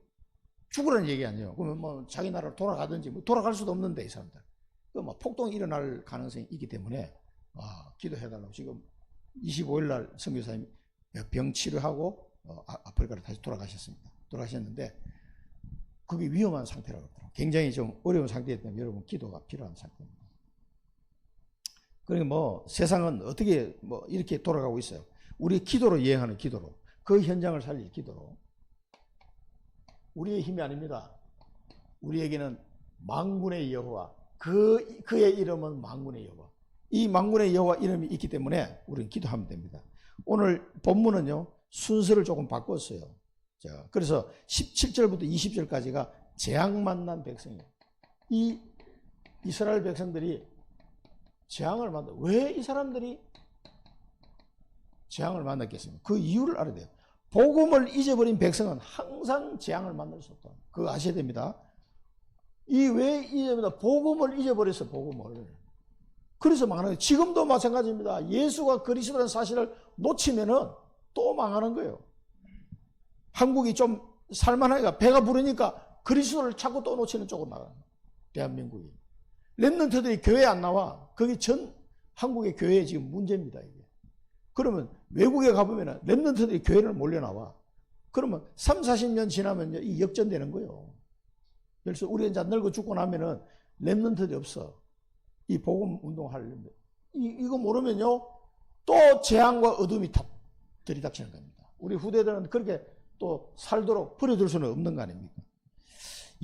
죽으라는 얘기 아니에요. 그러면 뭐 자기 나라로 돌아가든지 뭐 돌아갈 수도 없는데 이 사람들. 그 뭐 폭동이 일어날 가능성이 있기 때문에 기도해달라고 지금 25일 날 선교사님이 병 치료하고 아프리카로 다시 돌아가셨습니다. 돌아가셨는데 그게 위험한 상태라고 그러더라고요. 굉장히 좀 어려운 상태이기 때문에 여러분 기도가 필요한 상태입니다. 그러니까 뭐 세상은 어떻게 뭐 이렇게 돌아가고 있어요. 우리 기도로 여행하는 기도로 그 현장을 살릴 기도로 우리의 힘이 아닙니다. 우리에게는 만군의 여호와 그의 이름은 만군의 여호와 이 만군의 여호와 이름이 있기 때문에 우리는 기도하면 됩니다. 오늘 본문은요 순서를 조금 바꿨어요. 자, 그래서 17절부터 20절까지가 재앙 만난 백성이에요. 이 이스라엘 백성들이 재앙을 만나 왜 이 사람들이 재앙을 만났겠습니까? 그 이유를 알아야 돼요. 복음을 잊어버린 백성은 항상 재앙을 만날 수 없다. 그거 아셔야 됩니다. 이 왜 잊어버린다? 복음을 잊어버렸어, 복음을. 그래서 망하는 거예요. 지금도 마찬가지입니다. 예수가 그리스도라는 사실을 놓치면은 또 망하는 거예요. 한국이 좀 살만하니까 배가 부르니까 그리스도를 자꾸 또 놓치는 쪽으로 나가는 거예요. 대한민국이. 렘넌트들이 교회 안 나와. 그게 전 한국의 교회에 지금 문제입니다, 이게. 그러면 외국에 가보면 렘넌트들이 교회를 몰려나와. 그러면 3, 40년 지나면 이 역전되는 거예요. 그래서 우리가 이제 늙어 죽고 나면은 렘넌트들이 없어. 이 복음 운동하려면. 이거 모르면요, 또 재앙과 어둠이 들이닥치는 겁니다. 우리 후대들은 그렇게 또 살도록 버려둘 수는 없는 거 아닙니까?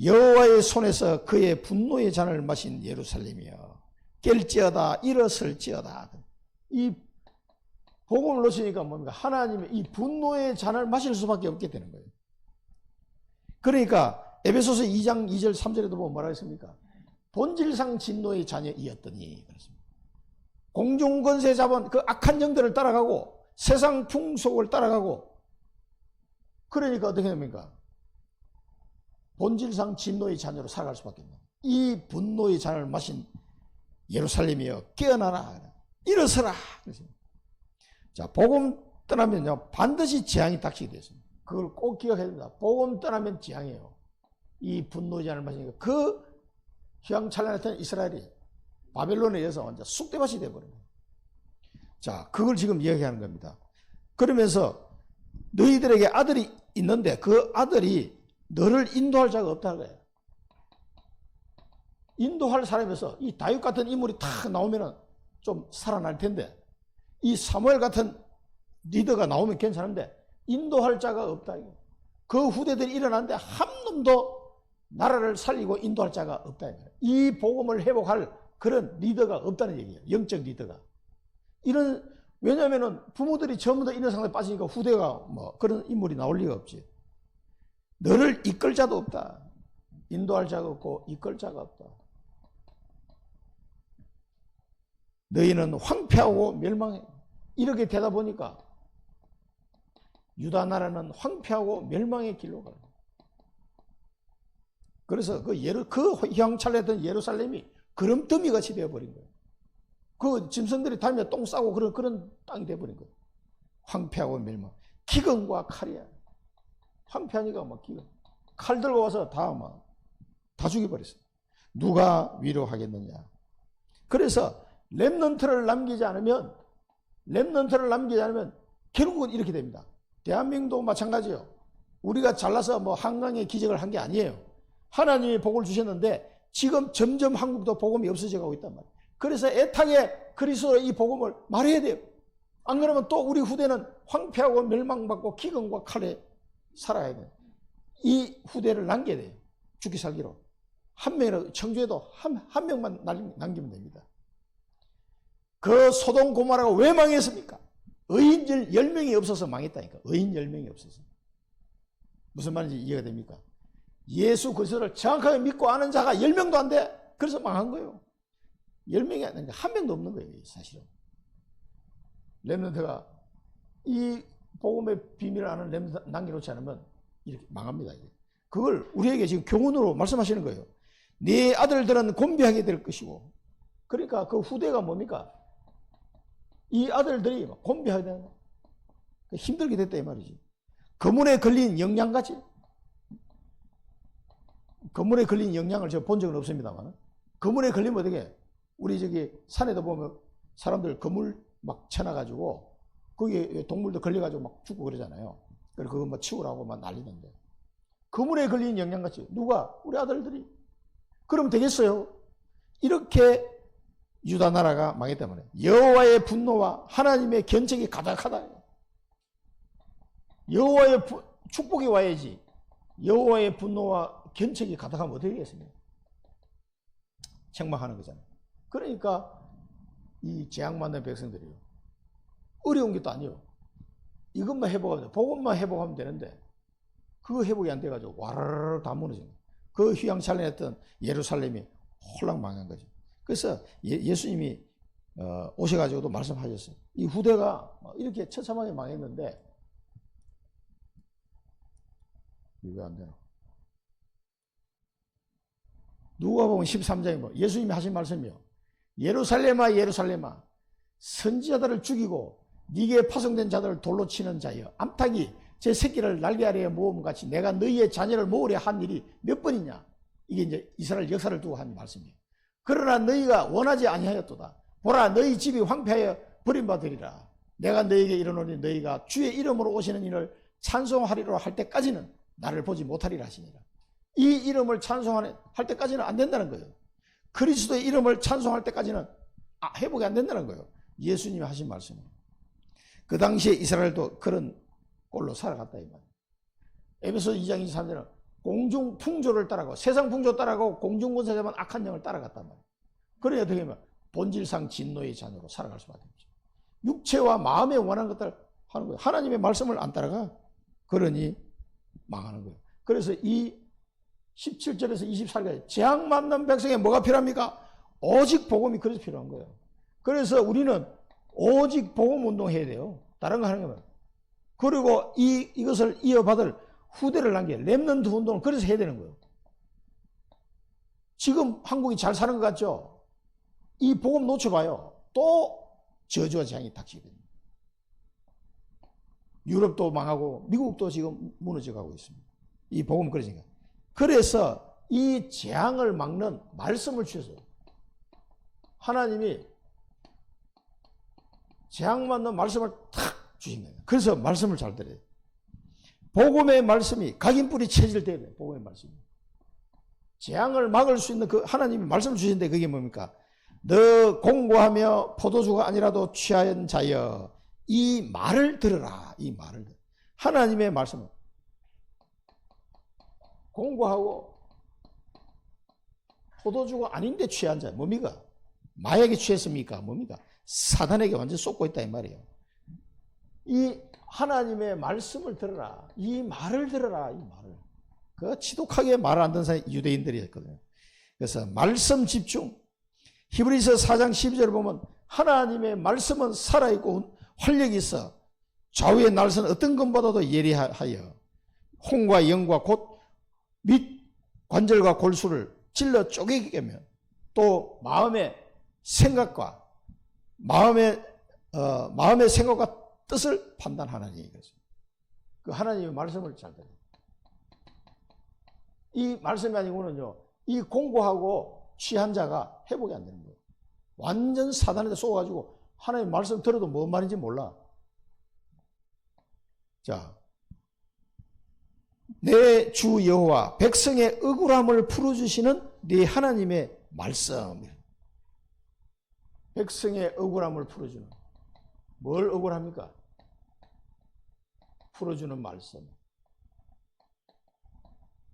여호와의 손에서 그의 분노의 잔을 마신 예루살렘이여 깰지어다 일어설지어다. 이 복음을 놓치니까 뭡니까? 하나님의 이 분노의 잔을 마실 수밖에 없게 되는 거예요. 그러니까 에베소서 2장 2절 3절에도 보면 뭐라 했습니까? 본질상 진노의 자녀이었더니 그렇습니다. 공중권세 잡은 그 악한 영들을 따라가고 세상 풍속을 따라가고 그러니까 어떻게 됩니까? 본질상 진노의 자녀로 살아갈 수밖에 없는 이 분노의 잔을 마신 예루살렘이여 깨어나라 일어서라. 자, 복음 떠나면요 반드시 재앙이 닥치게 되었습니다. 그걸 꼭 기억해야 됩니다. 복음 떠나면 재앙이에요. 이 분노의 잔을 마시니까 그 휘황찬란했던 이스라엘이 바벨론에 의해서 완전 쑥대밭이 되어버린 거예요. 자, 그걸 지금 이야기하는 겁니다. 그러면서 너희들에게 아들이 있는데 그 아들이 너를 인도할 자가 없다는 거예요. 인도할 사람에서 이 다윗 같은 인물이 탁 나오면 좀 살아날 텐데 이 사무엘 같은 리더가 나오면 괜찮은데 인도할 자가 없다. 그 후대들이 일어났는데 한 놈도 나라를 살리고 인도할 자가 없다. 이 복음을 회복할 그런 리더가 없다는 얘기예요. 영적 리더가. 왜냐하면은 부모들이 전부 다 이런 상태에 빠지니까 후대가 뭐 그런 인물이 나올 리가 없지. 너를 이끌 자도 없다. 인도할 자가 없고 이끌 자가 없다. 너희는 황폐하고 멸망해. 이렇게 되다 보니까 유다 나라는 황폐하고 멸망의 길로 가요. 그래서 그 휘황찬란했던 예루살렘이 그름더미 같이 되어버린 거예요. 그 짐승들이 다니며 똥 싸고 그런 땅이 되어버린 거예요. 황폐하고 멸망. 기근과 칼이야. 황폐하니까 막 기근. 칼 들고 와서 다 죽여버렸어요. 누가 위로하겠느냐. 그래서 렘넌트를 남기지 않으면 결국은 이렇게 됩니다. 대한민국도 마찬가지예요. 우리가 잘나서 뭐 한강의 기적을 한 게 아니에요. 하나님이 복을 주셨는데 지금 점점 한국도 복음이 없어져 가고 있단 말이에요. 그래서 애타게 그리스도의 이 복음을 말해야 돼요. 안 그러면 또 우리 후대는 황폐하고 멸망받고 기근과 칼에 살아야 돼요. 이 후대를 남겨야 돼요. 죽기 살기로. 한 명이라도 청주에도 한 명만 남기면 됩니다. 그 소돔 고모라가 왜 망했습니까? 의인 10명이 없어서 망했다니까. 의인 10명이 없어서. 무슨 말인지 이해가 됩니까? 예수 그리스도를 정확하게 믿고 아는 자가 10명도 안 돼. 그래서 망한 거예요. 10명이 아니라 한 명도 없는 거예요. 사실은. 렘넌트가 이 복음의 비밀을 아는 렘넌트 남겨놓지 않으면 이렇게 망합니다. 그걸 우리에게 지금 교훈으로 말씀하시는 거예요. 네 아들들은 곤비하게 될 것이고. 그러니까 그 후대가 뭡니까? 이 아들들이 곤비하게 되는 거예요. 힘들게 됐다 이 말이지. 거문에 걸린 영양같이. 거문에 걸린 영양을 제가 본 적은 없습니다만 거문에 걸리면 어떻게 우리 저기 산에도 보면 사람들 거물 막 쳐놔가지고 거기에 동물도 걸려가지고 막 죽고 그러잖아요. 그래서 그거 막 치우라고 막 난리는데 거물에 걸린 영양같이 누가? 우리 아들들이. 그럼 되겠어요? 이렇게 유다 나라가 망했단 말이에요. 여호와의 분노와 하나님의 견책이 가득하다. 여호와의 축복이 와야지. 여호와의 분노와 견책이 가득하면 어떻게 되겠습니까? 책망하는 거잖아요. 그러니까 이 재앙받는 백성들이요. 어려운 게 또 아니에요. 이것만 회복하면 돼. 복음만 회복하면 되는데 그거 회복이 안 돼가지고 와르르 다 무너진 거예요. 그 휘황찬란했던 예루살렘이 홀랑 망한 거죠. 그래서 예수님이 오셔가지고도 말씀하셨어요. 이 후대가 이렇게 처참하게 망했는데 이거 왜 안 되나? 누가복음 13장에 예수님이 하신 말씀이요. 예루살렘아 예루살렘아 선지자들을 죽이고 네게 파송된 자들을 돌로 치는 자여 암탉이 제 새끼를 날개 아래에 모음같이 내가 너희의 자녀를 모으려 한 일이 몇 번이냐. 이게 이제 이스라엘 역사를 두고 한 말씀이에요. 그러나 너희가 원하지 아니하였도다. 보라 너희 집이 황폐하여 버림받으리라. 내가 너희에게 이르노니 너희가 주의 이름으로 오시는 이를 찬송하리로 할 때까지는 나를 보지 못하리라 하시니라. 이 이름을 찬송할 때까지는 안 된다는 거예요. 그리스도의 이름을 찬송할 때까지는 회복이 안 된다는 거예요. 예수님이 하신 말씀이에요. 그 당시에 이스라엘도 그런 꼴로 살아갔다 이 말이에요. 에베소 2장 23절은 공중 풍조를 따라가고 세상 풍조 따라가고 공중 권세자만 악한 영을 따라갔단 말이에요. 그래 어떻게 하면 본질상 진노의 자녀로 살아갈 수밖에 없죠. 육체와 마음에 원하는 것들 하는 거예요. 하나님의 말씀을 안 따라가. 그러니 망하는 거예요. 그래서 이 17절에서 24절까지 재앙 맞는 백성에 뭐가 필요합니까? 오직 복음이 그래서 필요한 거예요. 그래서 우리는 오직 복음 운동해야 돼요. 다른 거 하는 게 뭐예요? 그리고 이것을 이어받을 후대를 남겨 렘넌트 운동을 그래서 해야 되는 거예요. 지금 한국이 잘 사는 것 같죠? 이 복음 놓쳐봐요. 또 저주와 재앙이 닥치게 됩니다. 유럽도 망하고 미국도 지금 무너져 가고 있습니다. 이 복음 그러니까. 그래서 이 재앙을 막는 말씀을 주셔서 하나님이 재앙 맞는 말씀을 탁 주신 거예요. 그래서 말씀을 잘 들어야 돼요. 복음의 말씀이 각인뿌리 체질돼야 돼요. 복음의 말씀이. 재앙을 막을 수 있는 그 하나님이 말씀을 주신데 그게 뭡니까? 너 공고하며 포도주가 아니라도 취한 자여 이 말을 들으라. 이 말을 들으라. 하나님의 말씀은 공고하고 포도주가 아닌데 취한 자 뭡니까? 마약에 취했습니까? 뭡니까? 사단에게 완전히 쏟고 있다 이 말이에요. 이 하나님의 말씀을 들어라. 이 말을 들어라. 이 말을. 그 지독하게 말을 안 듣는 사람이 유대인들이었거든요. 그래서 말씀 집중. 히브리서 4장 12절을 보면 하나님의 말씀은 살아있고 활력이 있어 좌우의 날선 어떤 것보다도 예리하여 홍과 영과 곧 및 관절과 골수를 찔러 쪼개게 하며 또 마음의 생각과 마음의 생각과 뜻을 판단하는 얘기죠. 그 하나님의 말씀을 잘 들어요. 이 말씀이 아니고는요, 이 공고하고 취한 자가 회복이 안 되는 거예요. 완전 사단한테 쏘가지고 하나님의 말씀 들어도 뭔 말인지 몰라. 자, 내 주 여호와 백성의 억울함을 풀어주시는 네 하나님의 말씀. 백성의 억울함을 풀어주는. 뭘 억울합니까? 풀어주는 말씀.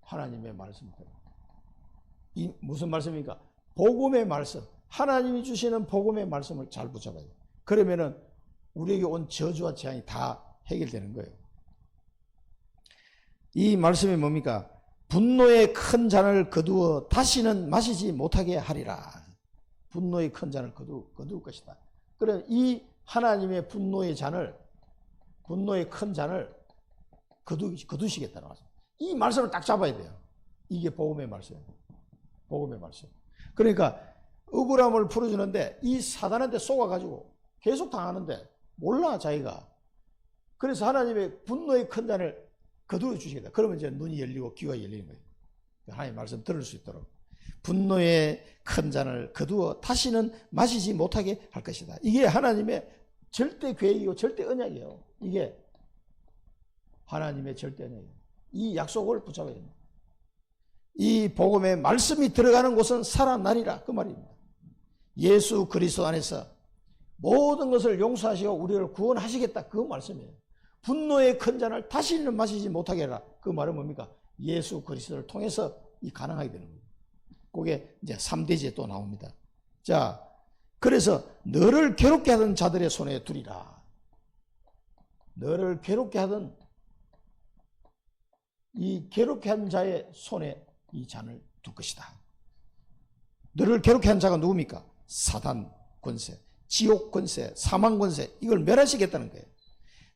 하나님의 말씀입니다. 이 무슨 말씀입니까? 복음의 말씀. 하나님이 주시는 복음의 말씀을 잘 붙잡아야 돼요. 그러면은 우리에게 온 저주와 재앙이 다 해결되는 거예요. 이 말씀이 뭡니까? 분노의 큰 잔을 거두어 다시는 마시지 못하게 하리라. 분노의 큰 잔을 거두을 것이다. 그럼 이 하나님의 분노의 큰 잔을 거두시겠다는 말씀. 이 말씀을 딱 잡아야 돼요. 이게 복음의 말씀이에요. 복음의 말씀. 그러니까 억울함을 풀어주는데 이 사단한테 속아가지고 계속 당하는데 몰라 자기가. 그래서 하나님의 분노의 큰 잔을 거두어 주시겠다. 그러면 이제 눈이 열리고 귀가 열리는 거예요. 하나님의 말씀 들을 수 있도록. 분노의 큰 잔을 거두어 다시는 마시지 못하게 할 것이다. 이게 하나님의 절대 계획이고 절대 언약이에요. 이게 하나님의 절대 언약이에요. 이 약속을 붙잡아야 됩니다. 이 복음의 말씀이 들어가는 곳은 살아나리라 그 말입니다. 예수 그리스도 안에서 모든 것을 용서하시고 우리를 구원하시겠다 그 말씀이에요. 분노의 큰 잔을 다시는 마시지 못하게 해라 그 말은 뭡니까? 예수 그리스도를 통해서 이 가능하게 되는 거예요. 그게 이제 3대지에 또 나옵니다. 자, 그래서 너를 괴롭게 하던 자들의 손에 두리라. 너를 괴롭게 하던 이 괴롭게 한 자의 손에 이 잔을 둘 것이다. 너를 괴롭게 한 자가 누굽니까? 사단 권세, 지옥 권세, 사망 권세 이걸 멸하시겠다는 거예요.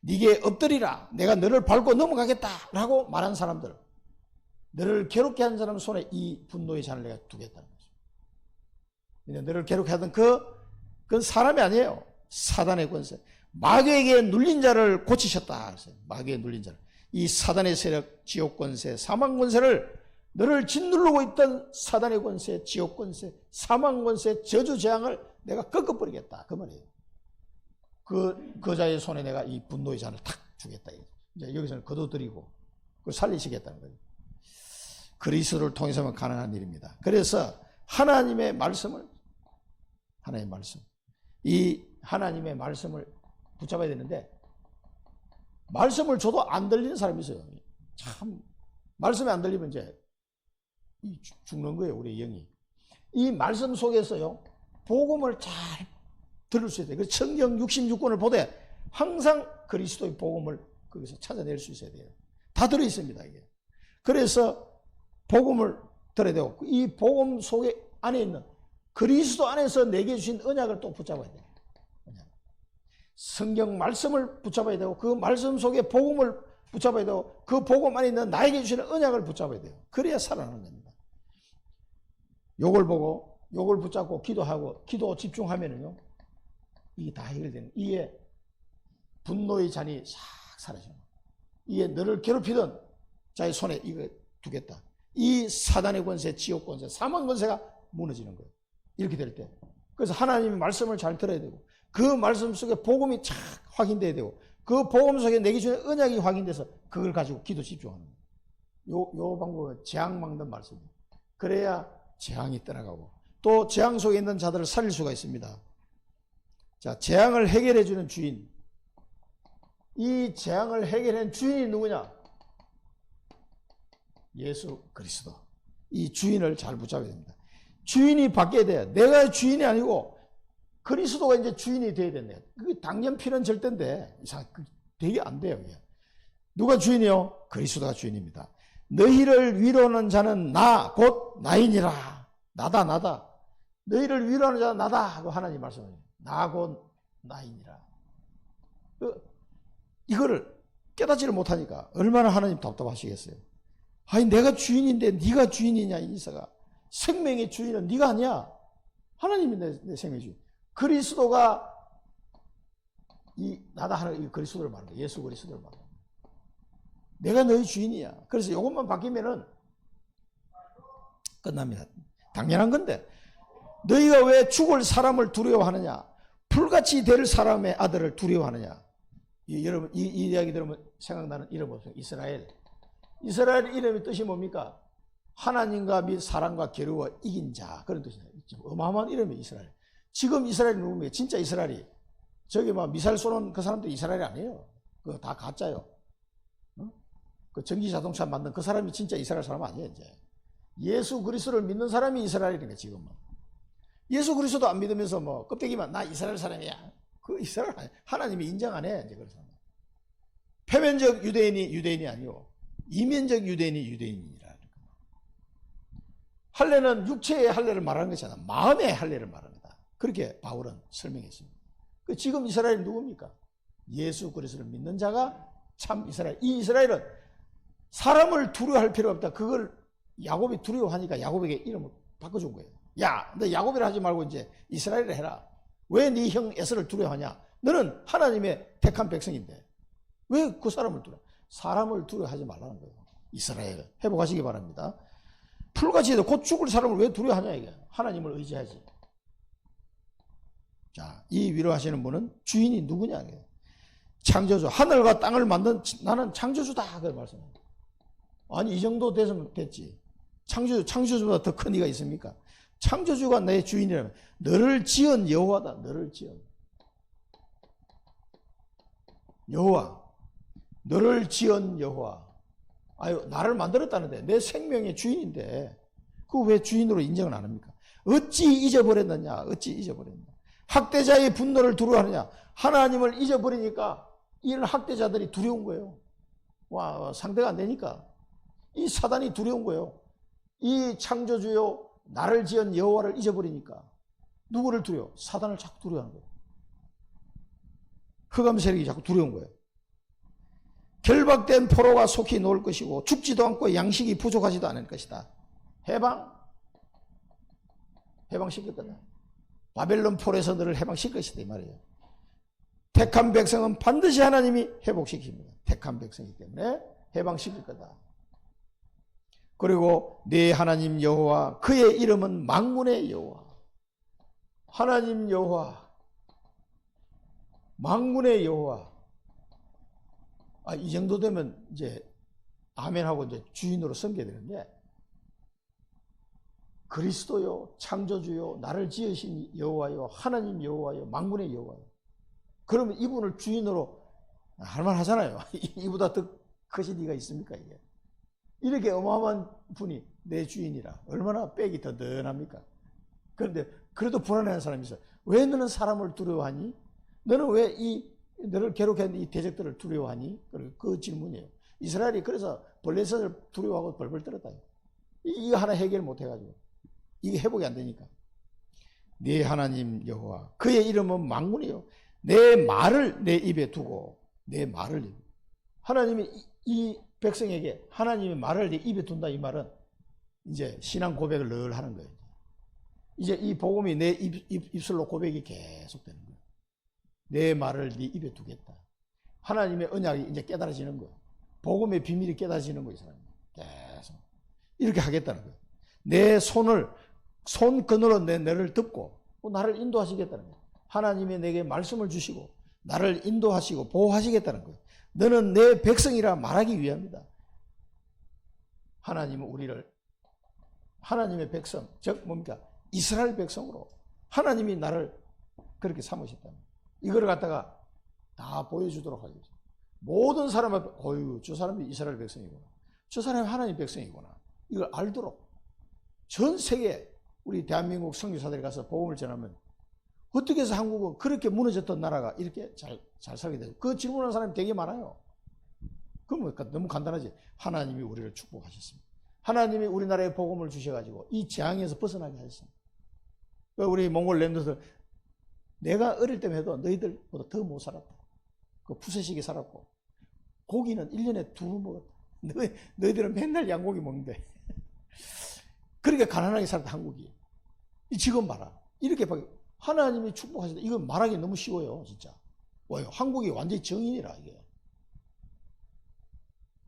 네게 엎드리라. 내가 너를 밟고 넘어가겠다 라고 말한 사람들, 너를 괴롭게 한 사람 손에 이 분노의 잔을 내가 두겠다는 거죠. 너를 괴롭게 하던 그건 사람이 아니에요. 사단의 권세. 마귀에게 눌린 자를 고치셨다. 마귀에 눌린 자를. 이 사단의 세력, 지옥 권세, 사망 권세를 너를 짓누르고 있던 사단의 권세, 지옥 권세, 사망 권세, 저주 재앙을 내가 꺾어버리겠다. 그 말이에요. 그 자의 손에 내가 이 분노의 잔을 탁 주겠다. 이제 여기서는 거둬들이고 그걸 살리시겠다는 거예요. 그리스도를 통해서만 가능한 일입니다. 그래서 하나님의 말씀을, 이 하나님의 말씀을 붙잡아야 되는데, 말씀을 줘도 안 들리는 사람이 있어요. 참, 말씀이 안 들리면 이제 죽는 거예요, 우리 영이. 이 말씀 속에서요, 복음을 잘 들을 수 있어요. 그래서 성경 66권을 보되 항상 그리스도의 복음을 거기서 찾아낼 수 있어야 돼요. 다 들어있습니다, 이게. 그래서 복음을 들어야 되고, 이 복음 속에 안에 있는 그리스도 안에서 내게 주신 언약을 또 붙잡아야 돼요. 성경 말씀을 붙잡아야 되고, 그 말씀 속에 복음을 붙잡아야 되고, 그 복음 안에 있는 나에게 주시는 언약을 붙잡아야 돼요. 그래야 살아나는 겁니다. 요걸 보고, 요걸 붙잡고 기도하고, 기도 집중하면은요, 이게 다 해결되는, 이게 분노의 잔이 싹 사라져요. 이게 너를 괴롭히던 자의 손에 이거 두겠다. 이 사단의 권세, 지옥 권세, 사망 권세가 무너지는 거예요. 이렇게 될 때. 그래서 하나님의 말씀을 잘 들어야 되고, 그 말씀 속에 복음이 착 확인돼야 되고, 그 복음 속에 내게 주는 언약이 확인돼서 그걸 가지고 기도 집중하는 거예요. 요 방법은 재앙 막는 말씀이에요. 그래야 재앙이 떠나가고, 또 재앙 속에 있는 자들을 살릴 수가 있습니다. 자, 재앙을 해결해 주는 주인. 이 재앙을 해결한 주인이 누구냐? 예수 그리스도. 이 주인을 잘 붙잡아야 됩니다. 주인이 바뀌어야 돼요. 내가 주인이 아니고 그리스도가 이제 주인이 돼야 된대요. 그게 당연 필요한 절대인데 되게 안 돼요. 이게. 누가 주인이요? 그리스도가 주인입니다. 너희를 위로하는 자는 나 곧 나이니라. 나다. 너희를 위로하는 자는 나다 하고 하나님 말씀해요. 나 곧 나이니라. 이거를 깨닫지를 못하니까 얼마나 하나님 답답하시겠어요. 아니 내가 주인인데 네가 주인이냐 이사가. 생명의 주인은 네가 아니야. 하나님이 내 생명의 주인. 그리스도가 나다 하는 이 그리스도를 말하는 거야. 예수 그리스도를 말하는 거야. 내가 너희 주인이야. 그래서 이것만 바뀌면은 끝납니다. 당연한 건데 너희가 왜 죽을 사람을 두려워하느냐? 풀같이 될 사람의 아들을 두려워하느냐? 여러분 이 이야기 들으면 생각나는 이름 없어요. 이스라엘. 이스라엘 이름의 뜻이 뭡니까? 하나님과 및 사람과 겨루어 이긴 자. 그런 뜻이에요. 어마어마한 이름이에요. 이스라엘. 지금 이스라엘이 누굽니까? 진짜 이스라엘이. 저기 막 미사일 쏘는 그 사람도 이스라엘이 아니에요. 그거 다 가짜요. 그 전기 자동차 만든 그 사람이 진짜 이스라엘 사람 아니에요. 이제 예수 그리스도를 믿는 사람이 이스라엘이니까 지금은. 예수 그리스도 안 믿으면서 뭐 껍데기만 나 이스라엘 사람이야. 그 이스라엘 아니야. 하나님이 인정 안 해. 이제 그래서 표면적 유대인이 아니요. 이면적 유대인이라. 할례는 육체의 할례를 말하는 것이 아니라 마음의 할례를 말하는 거다. 그렇게 바울은 설명했습니다. 지금 이스라엘이 누굽니까? 예수 그리스도를 믿는 자가 참 이스라엘. 이 이스라엘은 사람을 두려워할 필요가 없다. 그걸 야곱이 두려워하니까 야곱에게 이름을 바꿔준 거예요. 야, 너 야곱이라 하지 말고 이제 이스라엘을 해라. 왜 네 형 에서를 두려워하냐? 너는 하나님의 택한 백성인데 왜 그 사람을 사람을 두려워하지 말라는 거예요. 이스라엘 회복하시기 바랍니다. 풀같이 곧 죽을 사람을 왜 두려워하냐 이게. 하나님을 의지하지. 자, 이 위로하시는 분은 주인이 누구냐 이게. 창조주, 하늘과 땅을 만든 나는 창조주다 그 말씀입니다. 아니 이 정도 됐으면 됐지. 창조주보다 더 큰 이가 있습니까? 창조주가 내 주인이라면 너를 지은 여호와다. 너를 지은 여호와. 너를 지은 여호와. 아유 나를 만들었다는데 내 생명의 주인인데 그거 왜 주인으로 인정을 안 합니까? 어찌 잊어버렸느냐. 어찌 잊어버렸냐. 학대자의 분노를 두려워하느냐. 하나님을 잊어버리니까 이런 학대자들이 두려운 거예요. 와 상대가 안 되니까 이 사단이 두려운 거예요. 이 창조주요 나를 지은 여호와를 잊어버리니까 누구를 두려워? 사단을 자꾸 두려워하는 거예요. 흑암 세력이 자꾸 두려운 거예요. 결박된 포로가 속히 놓을 것이고 죽지도 않고 양식이 부족하지도 않을 것이다. 해방시킬 거다. 바벨론 포로에서 너를 해방시킬 것이다 이 말이에요. 택한 백성은 반드시 하나님이 회복시킵니다. 택한 백성이기 때문에 해방시킬 거다. 그리고 네 하나님 여호와 그의 이름은 만군의 여호와. 하나님 여호와 만군의 여호와. 이 정도 되면 이제 아멘하고 이제 주인으로 섬겨야 되는데 그리스도요 창조주요 나를 지으신 여호와요 하나님 여호와요 만군의 여호와요. 그러면 이분을 주인으로 할만하잖아요. 이보다 더 크신 이가 있습니까 이게. 이렇게 어마어마한 분이 내 주인이라 얼마나 빽이 든든합니까? 그런데 그래도 불안해하는 사람이 있어. 왜 너는 사람을 두려워하니? 너는 왜 너를 괴롭게 이 대적들을 두려워하니? 그 질문이에요. 이스라엘이 그래서 블레셋을 두려워하고 벌벌 떨었다. 이거 하나 해결 못해가지고 이게 회복이 안 되니까. 네 하나님 여호와 그의 이름은 만군이요. 내 말을 내 입에 두고 내 말을 하나님이 이 백성에게 하나님의 말을 내 입에 둔다 이 말은 이제 신앙 고백을 늘 하는 거예요. 이제 이 복음이 내 입술로 고백이 계속 되는 거예요. 내 말을 네 입에 두겠다. 하나님의 언약이 이제 깨달아지는 거예요. 복음의 비밀이 깨달아지는 거예요. 사람이. 계속 이렇게 하겠다는 거예요. 내 손끈으로 너를 덮고 나를 인도하시겠다는 거예요. 하나님이 내게 말씀을 주시고 나를 인도하시고 보호하시겠다는 거예요. 너는 내 백성이라 말하기 위함이다. 하나님은 우리를 하나님의 백성, 즉 뭡니까? 이스라엘 백성으로 하나님이 나를 그렇게 삼으셨다. 이걸 갖다가 다 보여주도록 하겠습니다. 모든 사람 앞에 어휴 저 사람이 이스라엘 백성이구나. 저 사람이 하나님 백성이구나. 이걸 알도록 전 세계 우리 대한민국 선교사들이 가서 복음을 전하면 어떻게 해서 한국은 그렇게 무너졌던 나라가 이렇게 잘 살게 되죠? 그 질문하는 사람이 되게 많아요. 그럼 너무 간단하지. 하나님이 우리를 축복하셨습니다. 하나님이 우리나라에 복음을 주셔가지고 이 재앙에서 벗어나게 하셨습니다. 우리 몽골 랜드들, 내가 어릴 때만 해도 너희들보다 더 못 살았다. 그 푸세식이 살았고, 고기는 1년에 2번 먹었다. 너희들은 맨날 양고기 먹는데. 그렇게 가난하게 살았다, 한국이. 지금 봐라. 이렇게 하나님이 축복하셨다. 이건 말하기 너무 쉬워요, 진짜. 왜요? 한국이 완전히 정인이라, 이게.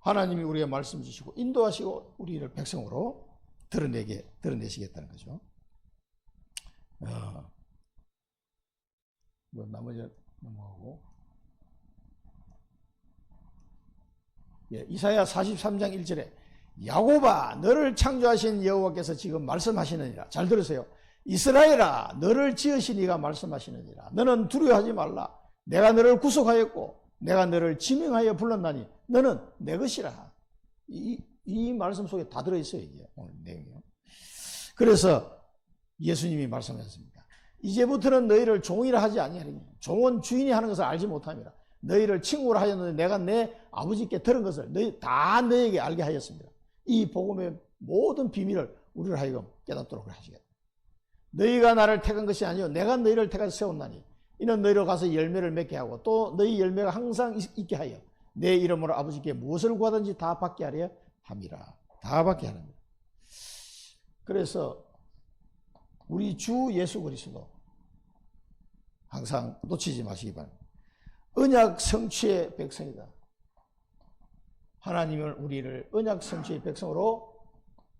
하나님이 우리에게 말씀 주시고, 인도하시고, 우리를 백성으로 드러내시겠다는 거죠. 나머지 넘어가고. 이사야 43장 1절에 야곱아 너를 창조하신 여호와께서 지금 말씀하시느니라. 잘 들으세요. 이스라엘아 너를 지으신 이가 말씀하시느니라. 너는 두려워하지 말라. 내가 너를 구속하였고 내가 너를 지명하여 불렀나니 너는 내 것이라. 이 말씀 속에 다 들어있어요. 이게 오늘 내용이요. 그래서 예수님이 말씀하셨습니다. 이제부터는 너희를 종이라 하지 아니하리니 종은 주인이 하는 것을 알지 못함이라. 너희를 친구로 하였는데 내가 내 아버지께 들은 것을 너에게 알게 하였습니다. 이 복음의 모든 비밀을 우리를 하여금 깨닫도록 하시겠다. 너희가 나를 택한 것이 아니요 내가 너희를 택하여 세웠나니 이는 너희로 가서 열매를 맺게 하고 또 너희 열매가 항상 있게 하여 내 이름으로 아버지께 무엇을 구하든지 다 받게 하려 함이라. 다 받게 하는 거예요. 그래서 우리 주 예수 그리스도 항상 놓치지 마시기 바랍니다. 언약 성취의 백성이다. 하나님은 우리를 언약 성취의 백성으로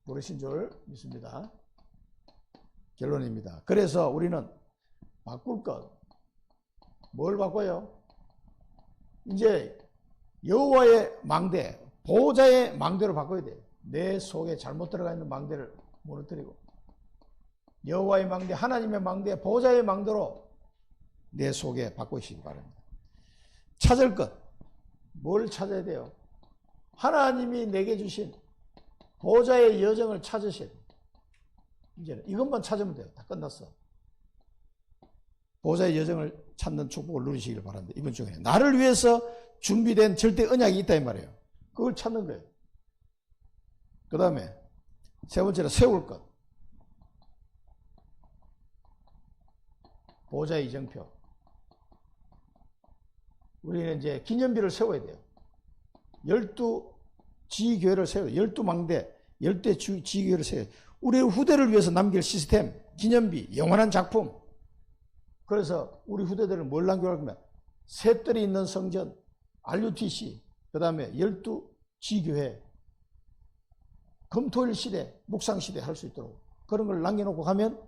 부르신 줄 믿습니다. 결론입니다. 그래서 우리는 바꿀 것, 뭘 바꿔요? 이제 여호와의 망대, 보호자의 망대로 바꿔야 돼요. 내 속에 잘못 들어가 있는 망대를 무너뜨리고 여호와의 망대, 하나님의 망대, 보호자의 망대로 내 속에 바꾸시기 바랍니다. 찾을 것, 뭘 찾아야 돼요? 하나님이 내게 주신 보호자의 여정을 찾으셔야 돼요. 이제는 이것만 찾으면 돼요. 다 끝났어. 보호자의 여정을 찾는 축복을 누리시길 바랍니다. 이번 주에 나를 위해서 준비된 절대 언약이 있다 이 말이에요. 그걸 찾는 거예요. 그 다음에 세 번째로 세울 것. 보호자의 이정표. 우리는 이제 기념비를 세워야 돼요. 12지교회를 세워야 돼요. 12망대, 12지교회를 세워야 돼요. 우리 후대를 위해서 남길 시스템, 기념비, 영원한 작품. 그래서 우리 후대들을 뭘 남겨갈 거면 셋들이 있는 성전, RUTC, 그 다음에 12지교회, 금토일 시대, 묵상 시대 할 수 있도록 그런 걸 남겨놓고 가면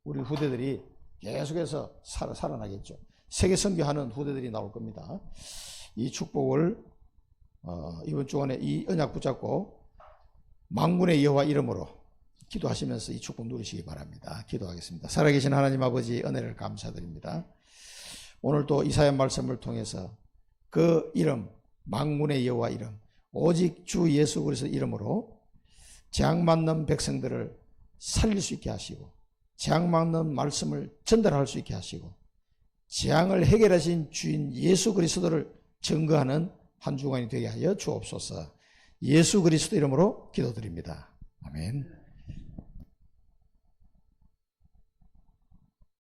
우리 후대들이 계속해서 살아나겠죠. 세계 선교하는 후대들이 나올 겁니다. 이 축복을 이번 주간에 이 언약 붙잡고 만군의 여호와 이름으로 기도하시면서 이 축복 누리시기 바랍니다. 기도하겠습니다. 살아계신 하나님 아버지 은혜를 감사드립니다. 오늘 또 이사야 말씀을 통해서 그 이름, 만군의 여호와 이름, 오직 주 예수 그리스도 이름으로 재앙 맞는 백성들을 살릴 수 있게 하시고 재앙 맞는 말씀을 전달할 수 있게 하시고 재앙을 해결하신 주인 예수 그리스도를 증거하는 한 주간이 되게 하여 주옵소서. 예수 그리스도 이름으로 기도드립니다. 아멘.